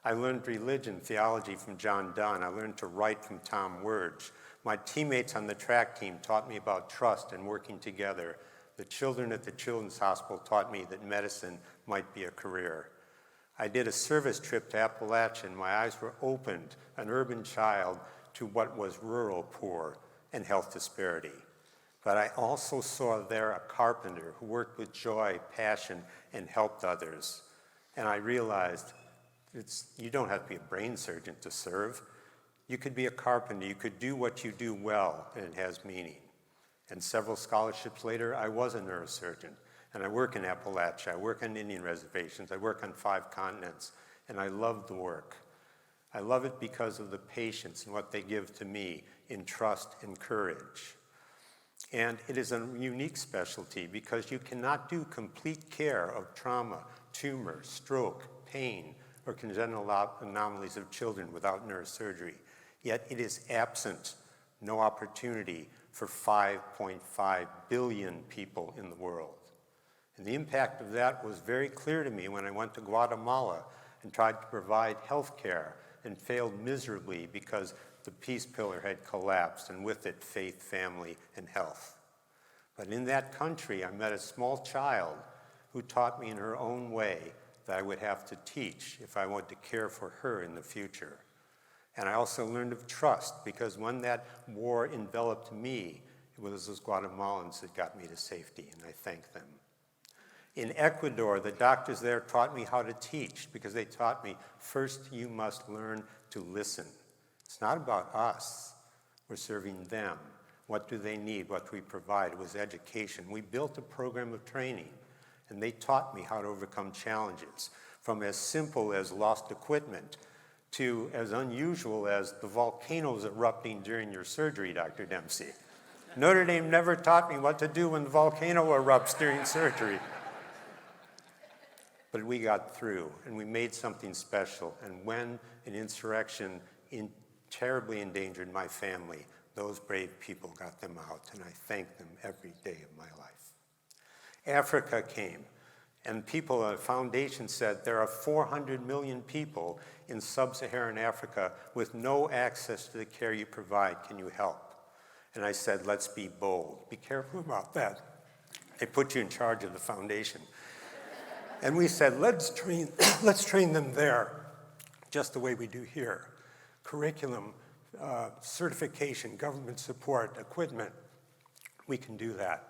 I learned religion, theology from John Donne. I learned to write from Tom Wurge. My teammates on the track team taught me about trust and working together. The children at the Children's Hospital taught me that medicine might be a career. I did a service trip to Appalachia, and my eyes were opened, an urban child, to what was rural poor and health disparity. But I also saw there a carpenter who worked with joy, passion, and helped others. And I realized you don't have to be a brain surgeon to serve. You could be a carpenter. You could do what you do well, and it has meaning. And several scholarships later, I was a neurosurgeon. And I work in Appalachia. I work on Indian reservations. I work on 5 continents. And I love the work. I love it because of the patience and what they give to me in trust and courage. And it is a unique specialty because you cannot do complete care of trauma, tumor, stroke, pain, or congenital anomalies of children without neurosurgery. Yet it is absent, no opportunity for 5.5 billion people in the world. And the impact of that was very clear to me when I went to Guatemala and tried to provide health care and failed miserably because the peace pillar had collapsed, and with it, faith, family, and health. But in that country, I met a small child who taught me in her own way that I would have to teach if I wanted to care for her in the future. And I also learned of trust, because when that war enveloped me, it was those Guatemalans that got me to safety, and I thank them. In Ecuador, the doctors there taught me how to teach, because they taught me, first you must learn to listen. It's not about us. We're serving them. What do they need? What do we provide? It was education. We built a program of training, and they taught me how to overcome challenges, from as simple as lost equipment to as unusual as the volcanoes erupting during your surgery, Dr. Dempsey. Notre Dame never taught me what to do when the volcano erupts during surgery. But we got through, and we made something special. And when an insurrection terribly endangered my family, those brave people got them out, and I thank them every day of my life. Africa came, and people at the foundation said there are 400 million people in sub-Saharan Africa with no access to the care you provide. Can you help? And I said, let's be bold. Be careful about that. They put you in charge of the foundation. And we said, let's train them there, just the way we do here. Curriculum, certification, government support, equipment. We can do that.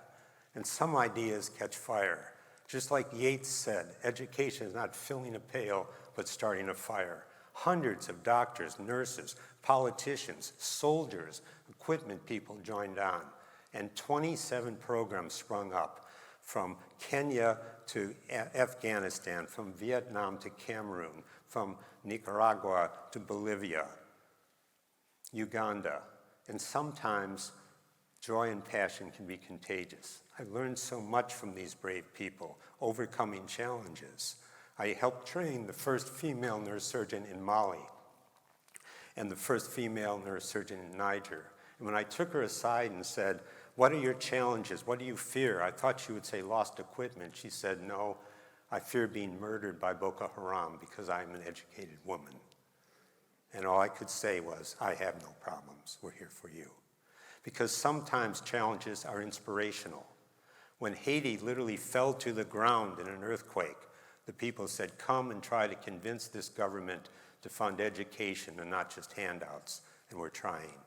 And some ideas catch fire. Just like Yeats said, education is not filling a pail, but starting a fire. Hundreds of doctors, nurses, politicians, soldiers, equipment people joined on, and 27 programs sprung up, from Kenya to Afghanistan, from Vietnam to Cameroon, from Nicaragua to Bolivia, Uganda. And sometimes joy and passion can be contagious. I learned so much from these brave people, overcoming challenges. I helped train the first female neurosurgeon in Mali and the first female neurosurgeon in Niger. And when I took her aside and said, what are your challenges? What do you fear? I thought she would say lost equipment. She said, no, I fear being murdered by Boko Haram because I'm an educated woman. And all I could say was, I have no problems. We're here for you. Because sometimes challenges are inspirational. When Haiti literally fell to the ground in an earthquake, the people said, come and try to convince this government to fund education and not just handouts, and we're trying.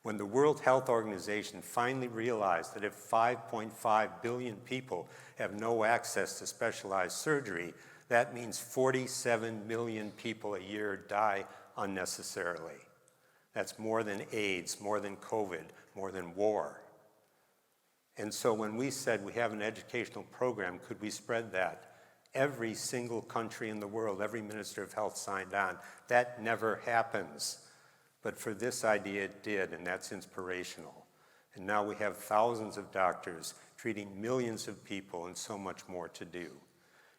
When the World Health Organization finally realized that if 5.5 billion people have no access to specialized surgery, that means 47 million people a year die unnecessarily. That's more than AIDS, more than COVID, more than war. And so when we said we have an educational program, could we spread that? Every single country in the world, every minister of health signed on. That never happens. But for this idea, it did, and that's inspirational. And now we have thousands of doctors treating millions of people and so much more to do.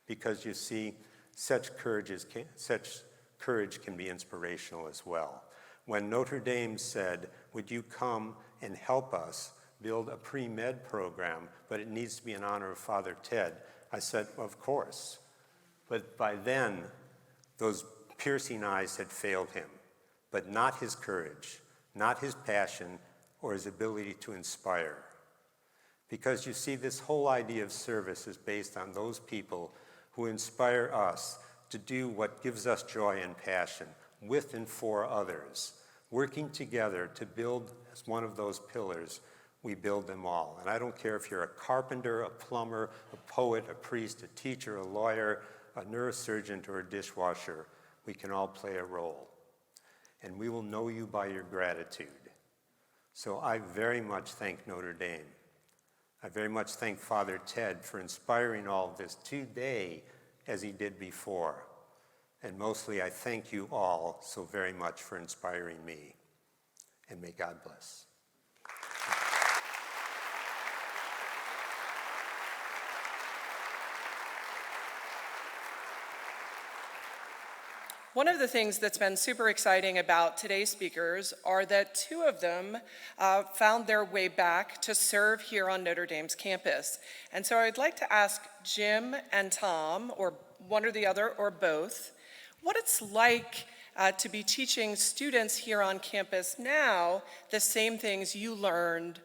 Because you see, such courage can be inspirational as well. When Notre Dame said, would you come and help us build a pre-med program, but it needs to be in honor of Father Ted, I said, of course. But by then, those piercing eyes had failed him, but not his courage, not his passion, or his ability to inspire. Because you see, this whole idea of service is based on those people who inspire us to do what gives us joy and passion, with and for others. Working together to build as one of those pillars, we build them all. And I don't care if you're a carpenter, a plumber, a poet, a priest, a teacher, a lawyer, a neurosurgeon, or a dishwasher, we can all play a role. And we will know you by your gratitude. So I very much thank Notre Dame. I very much thank Father Ted for inspiring all of this today as he did before. And mostly I thank you all so very much for inspiring me. And may God bless. One of the things that's been super exciting about today's speakers are that two of them found their way back to serve here on Notre Dame's campus. And so I'd like to ask Jim and Tom, or one or the other, or both, what it's like to be teaching students here on campus now the same things you learned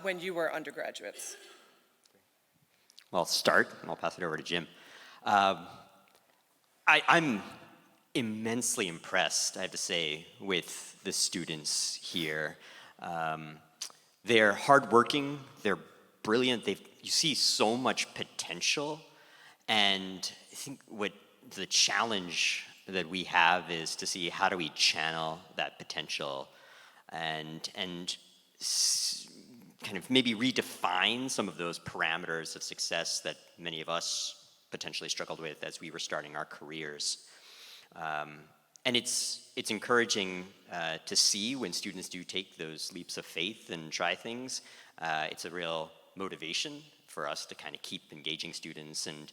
when you were undergraduates. Well, I'll start, and I'll pass it over to Jim. I'm immensely impressed, I have to say, with the students here. They're hardworking, they're brilliant, you see so much potential, and I think what the challenge that we have is to see how do we channel that potential and kind of maybe redefine some of those parameters of success that many of us potentially struggled with as we were starting our careers. And it's encouraging to see when students do take those leaps of faith and try things. It's a real motivation for us to kind of keep engaging students, and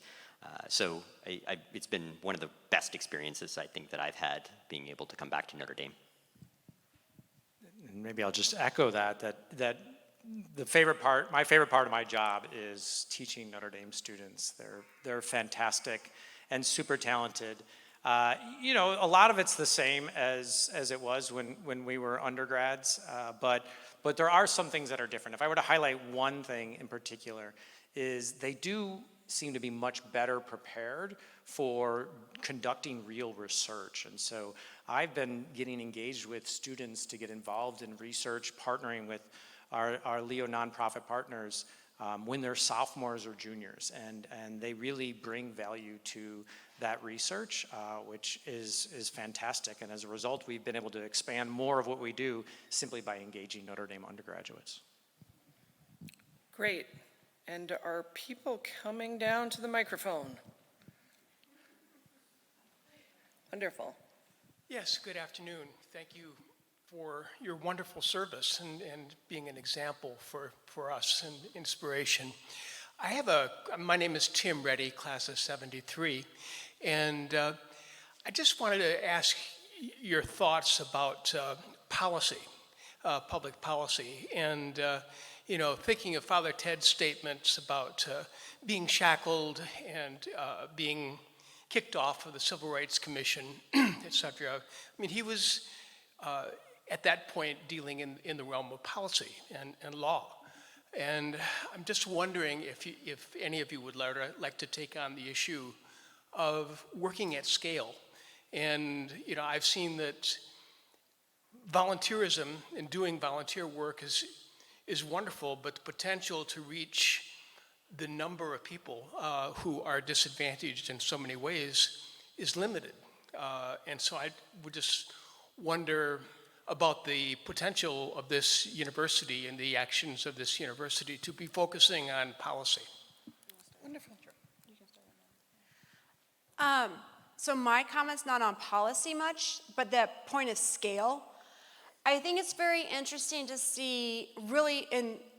so it's been one of the best experiences I think that I've had being able to come back to Notre Dame. And maybe I'll just echo that my favorite part of my job is teaching Notre Dame students. They're fantastic and super talented. You know, a lot of it's the same as it was when we were undergrads, but there are some things that are different. If I were to highlight one thing in particular, is they do seem to be much better prepared for conducting real research. And so I've been getting engaged with students to get involved in research, partnering with our Leo nonprofit partners when they're sophomores or juniors, and they really bring value to that research, which is fantastic. And as a result, we've been able to expand more of what we do simply by engaging Notre Dame undergraduates. Great. And are people coming down to the microphone? Wonderful. Yes, good afternoon. Thank you for your wonderful service and being an example for us and inspiration. My name is Tim Reddy, class of 73, and I just wanted to ask your thoughts about policy, public policy, and you know, thinking of Father Ted's statements about being shackled and being kicked off of the Civil Rights Commission, et cetera. I mean, he was at that point dealing in the realm of policy and law. And I'm just wondering if any of you would like to take on the issue of working at scale. And you know, I've seen that volunteerism and doing volunteer work is wonderful, but the potential to reach the number of people who are disadvantaged in so many ways is limited. And so I would just wonder about the potential of this university and the actions of this university to be focusing on policy. Wonderful. So my comment's not on policy much, but that point of scale. I think it's very interesting to see, really,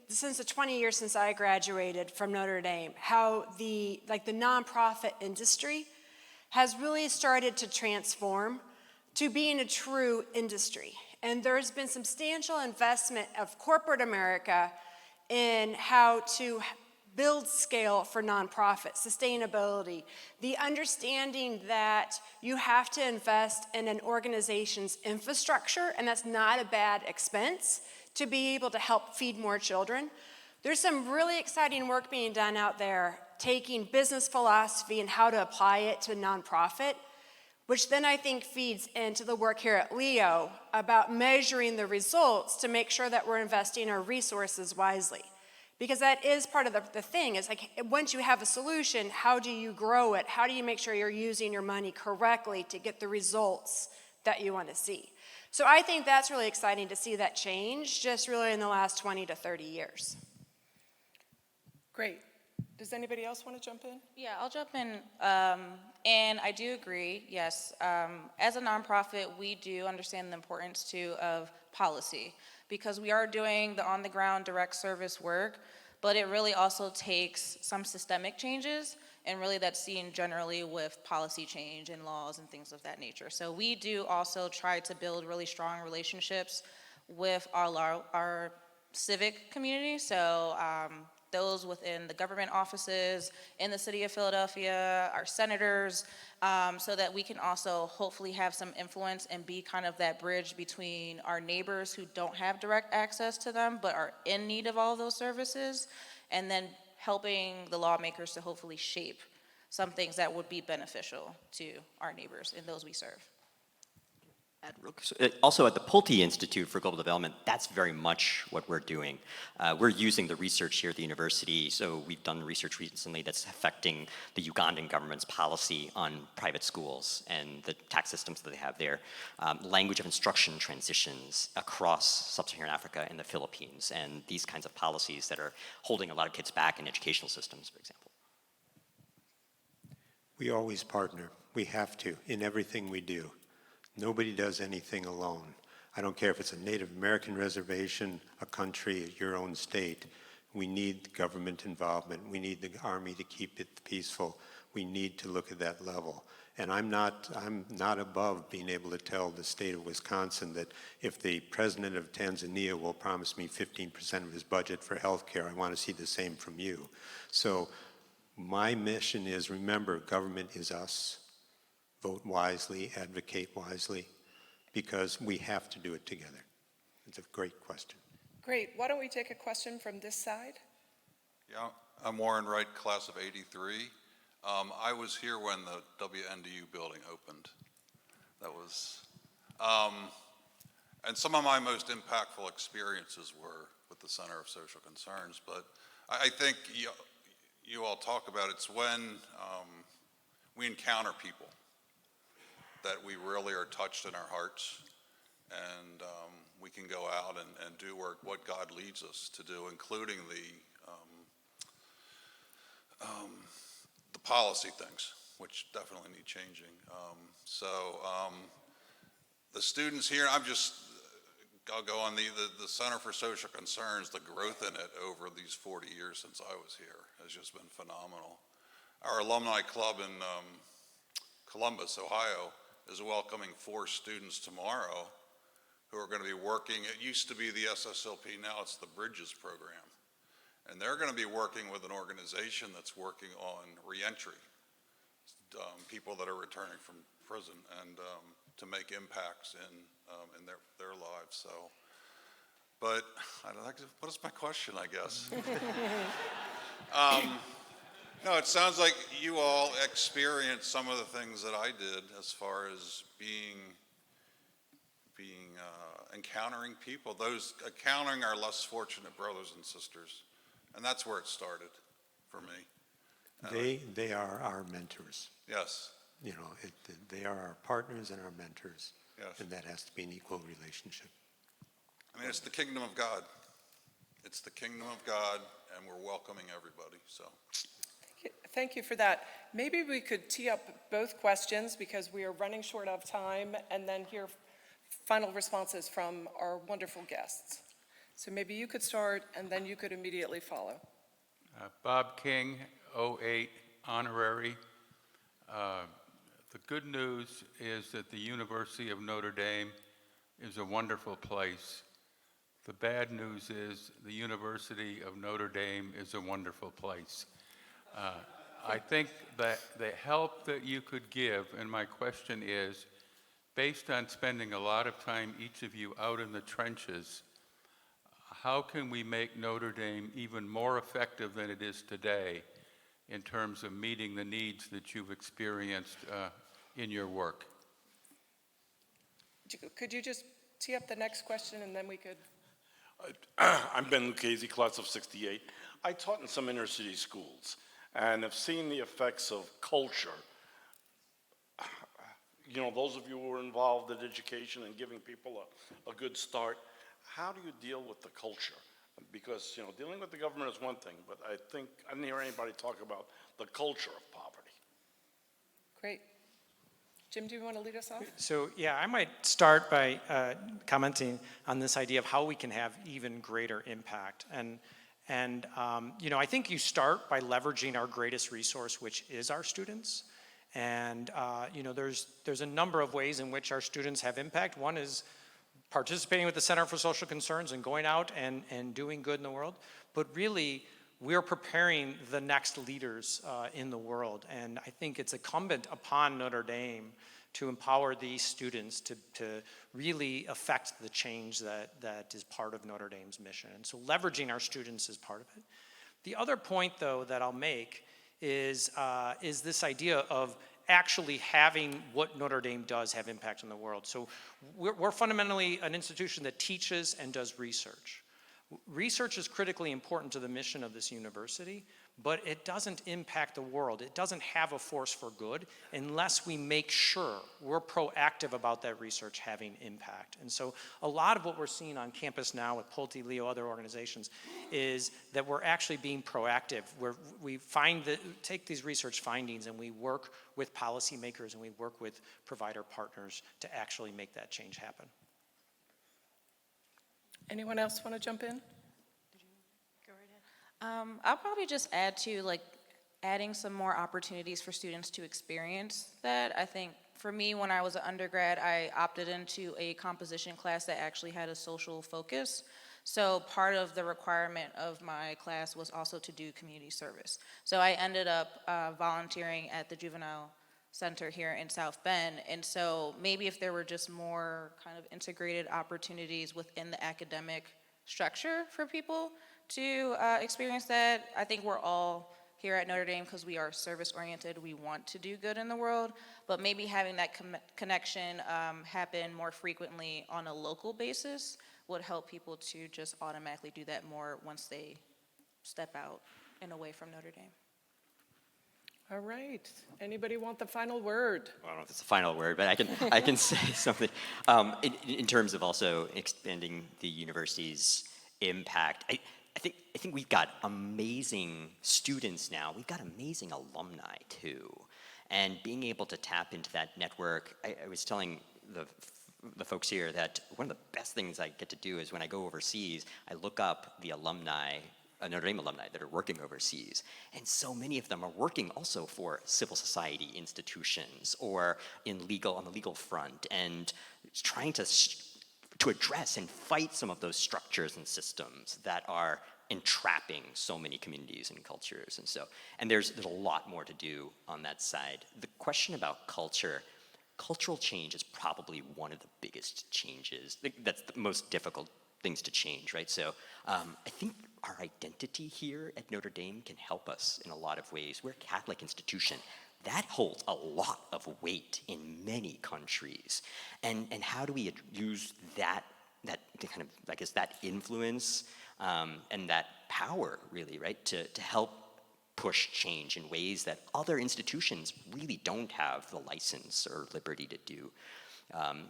since the 20 years since I graduated from Notre Dame, how the nonprofit industry has really started to transform to being a true industry. And there's been substantial investment of corporate America in how to build scale for nonprofit, sustainability, the understanding that you have to invest in an organization's infrastructure, and that's not a bad expense, to be able to help feed more children. There's some really exciting work being done out there, taking business philosophy and how to apply it to nonprofit, which then I think feeds into the work here at Leo about measuring the results to make sure that we're investing our resources wisely. Because that is part of the thing, is like, once you have a solution, how do you grow it? How do you make sure you're using your money correctly to get the results that you want to see? So I think that's really exciting to see that change just really in the last 20 to 30 years. Great. Does anybody else want to jump in? Yeah, I'll jump in. And I do agree, yes. As a nonprofit, we do understand the importance too of policy, because we are doing the on-the-ground direct service work, but it really also takes some systemic changes And really that's seen generally with policy change and laws and things of that nature. So we do also try to build really strong relationships with our civic community. So those within the government offices in the city of Philadelphia, our senators, so that we can also hopefully have some influence and be kind of that bridge between our neighbors who don't have direct access to them but are in need of all those services, and then helping the lawmakers to hopefully shape some things that would be beneficial to our neighbors and those we serve. Also at the Pulte Institute for Global Development, that's very much what we're doing. We're using the research here at the university, so we've done research recently that's affecting the Ugandan government's policy on private schools and the tax systems that they have there, language of instruction transitions across sub-Saharan Africa and the Philippines, and these kinds of policies that are holding a lot of kids back in educational systems, for example. We always partner. We have to in everything we do. Nobody does anything alone. I don't care if it's a Native American reservation, a country, your own state. We need government involvement. We need the Army to keep it peaceful. We need to look at that level. And I'm not above being able to tell the state of Wisconsin that if the president of Tanzania will promise me 15% of his budget for health care, I want to see the same from you. So my mission is, remember, government is us. Vote wisely, advocate wisely, because we have to do it together. It's a great question. Great. Why don't we take a question from this side? Yeah, I'm Warren Wright, class of '83. I was here when the WNDU building opened. That was, and some of my most impactful experiences were with the Center of Social Concerns. But I think you all talk about it's when we encounter people that we really are touched in our hearts, and we can go out and do what God leads us to do, including the policy things, which definitely need changing. The students here, I'll go on the Center for Social Concerns, the growth in it over these 40 years since I was here has just been phenomenal. Our alumni club in Columbus, Ohio, is welcoming 4 students tomorrow who are going to be working. It used to be the SSLP, now it's the Bridges program. And they're going to be working with an organization that's working on reentry, people that are returning from prison, and to make impacts in their lives. So, but what is my question, I guess? No, it sounds like you all experienced some of the things that I did as far as encountering people, encountering our less fortunate brothers and sisters, and that's where it started for me. They are our mentors. Yes. You know, they are our partners and our mentors. Yes. And that has to be an equal relationship. I mean, it's the kingdom of God. It's the kingdom of God, and we're welcoming everybody. So. Thank you for that. Maybe we could tee up both questions because we are running short of time, and then hear final responses from our wonderful guests. So maybe you could start, and then you could immediately follow. Bob King, 08 honorary. The good news is that the University of Notre Dame is a wonderful place. The bad news is the University of Notre Dame is a wonderful place. I think that the help that you could give, and my question is, based on spending a lot of time, each of you, out in the trenches, how can we make Notre Dame even more effective than it is today in terms of meeting the needs that you've experienced in your work? Could you just tee up the next question, and then we could... I'm Ben Lucchese, class of '68. I taught in some inner city schools and have seen the effects of culture. You know, those of you who are involved in education and giving people a good start, how do you deal with the culture? Because, you know, dealing with the government is one thing, but I think I didn't hear anybody talk about the culture of poverty. Great. Jim, do you want to lead us off? So, yeah, I might start by commenting on this idea of how we can have even greater impact. And And I think you start by leveraging our greatest resource, which is our students. And there's a number of ways in which our students have impact. One is participating with the Center for Social Concerns and going out and doing good in the world. But really, we're preparing the next leaders in the world. And I think it's incumbent upon Notre Dame to empower these students to really affect the change that is part of Notre Dame's mission. And so leveraging our students is part of it. The other point, though, that I'll make is this idea of actually having what Notre Dame does have impact on the world. So we're fundamentally an institution that teaches and does research. Research is critically important to the mission of this university, but it doesn't impact the world. It doesn't have a force for good unless we make sure we're proactive about that research having impact. And so a lot of what we're seeing on campus now with Pulte, Leo, other organizations, is that we're actually being proactive, where we take these research findings and we work with policymakers and we work with provider partners to actually make that change happen. Anyone else want to jump in? I'll probably just add to adding some more opportunities for students to experience that. I think for me, when I was an undergrad, I opted into a composition class that actually had a social focus. So part of the requirement of my class was also to do community service. So I ended up volunteering at the juvenile center here in South Bend. And so maybe if there were just more kind of integrated opportunities within the academic structure for people to experience that. I think we're all here at Notre Dame because we are service-oriented. We want to do good in the world, but maybe having that connection happen more frequently on a local basis would help people to just automatically do that more once they step out and away from Notre Dame. All right. Anybody want the final word? Well, I don't know if it's the final word, but I can say something in terms of also expanding the university's impact. I think we've got amazing students now. We've got amazing alumni too, and being able to tap into that network. I was telling the folks here that one of the best things I get to do is when I go overseas, I look up the alumni, Notre Dame alumni that are working overseas, and so many of them are working also for civil society institutions or on the legal front, and trying to address and fight some of those structures and systems that are entrapping so many communities and cultures. And there's a lot more to do on that side. The question about cultural change is probably one of the biggest changes. That's the most difficult things to change, right? So I think our identity here at Notre Dame can help us in a lot of ways. We're a Catholic institution. That holds a lot of weight in many countries. And how do we use that kind of, I guess, that influence and that power, really, right, to help push change in ways that other institutions really don't have the license or liberty to do.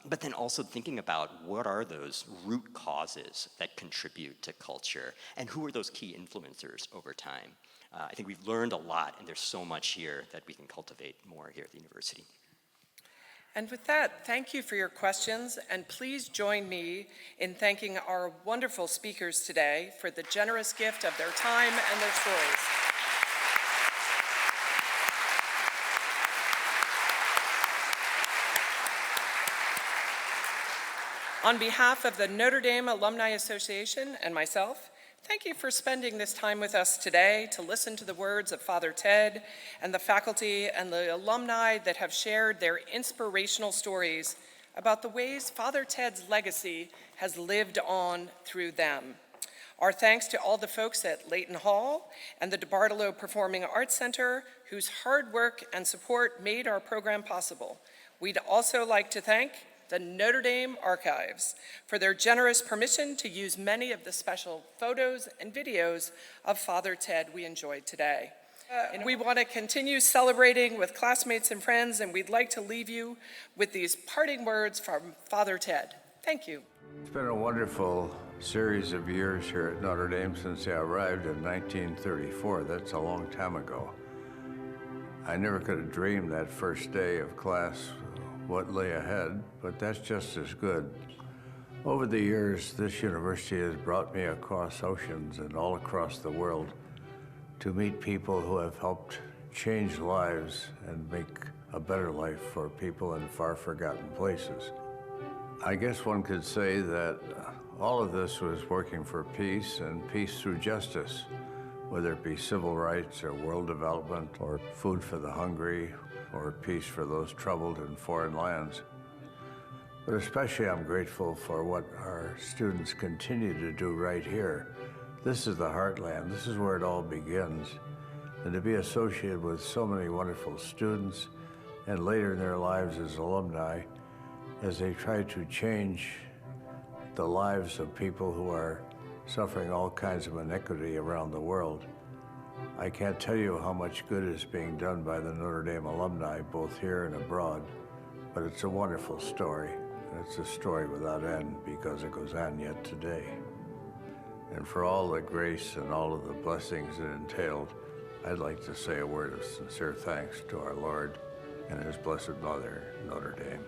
But then also thinking about what are those root causes that contribute to culture, and who are those key influencers over time. I think we've learned a lot, and there's so much here that we can cultivate more here at the university. And with that, thank you for your questions, and please join me in thanking our wonderful speakers today for the generous gift of their time and their stories. On behalf of the Notre Dame Alumni Association and myself, thank you for spending this time with us today to listen to the words of Father Ted and the faculty and the alumni that have shared their inspirational stories about the ways Father Ted's legacy has lived on through them. Our thanks to all the folks at Leighton Hall and the DeBartolo Performing Arts Center, whose hard work and support made our program possible. We'd also like to thank the Notre Dame Archives for their generous permission to use many of the special photos and videos of Father Ted we enjoyed today. We want to continue celebrating with classmates and friends, and we'd like to leave you with these parting words from Father Ted. Thank you. It's been a wonderful series of years here at Notre Dame since I arrived in 1934. That's a long time ago. I never could have dreamed that first day of class what lay ahead, but that's just as good. Over the years, this university has brought me across oceans and all across the world to meet people who have helped change lives and make a better life for people in far forgotten places. I guess one could say that all of this was working for peace and peace through justice, whether it be civil rights or world development or food for the hungry or peace for those troubled in foreign lands. But especially I'm grateful for what our students continue to do right here. This is the heartland. This is where it all begins. And to be associated with so many wonderful students and later in their lives as alumni, as they try to change the lives of people who are suffering all kinds of iniquity around the world. I can't tell you how much good is being done by the Notre Dame alumni, both here and abroad, but it's a wonderful story. It's a story without end because it goes on yet today. And for all the grace and all of the blessings it entailed, I'd like to say a word of sincere thanks to our Lord and His Blessed Mother, Notre Dame.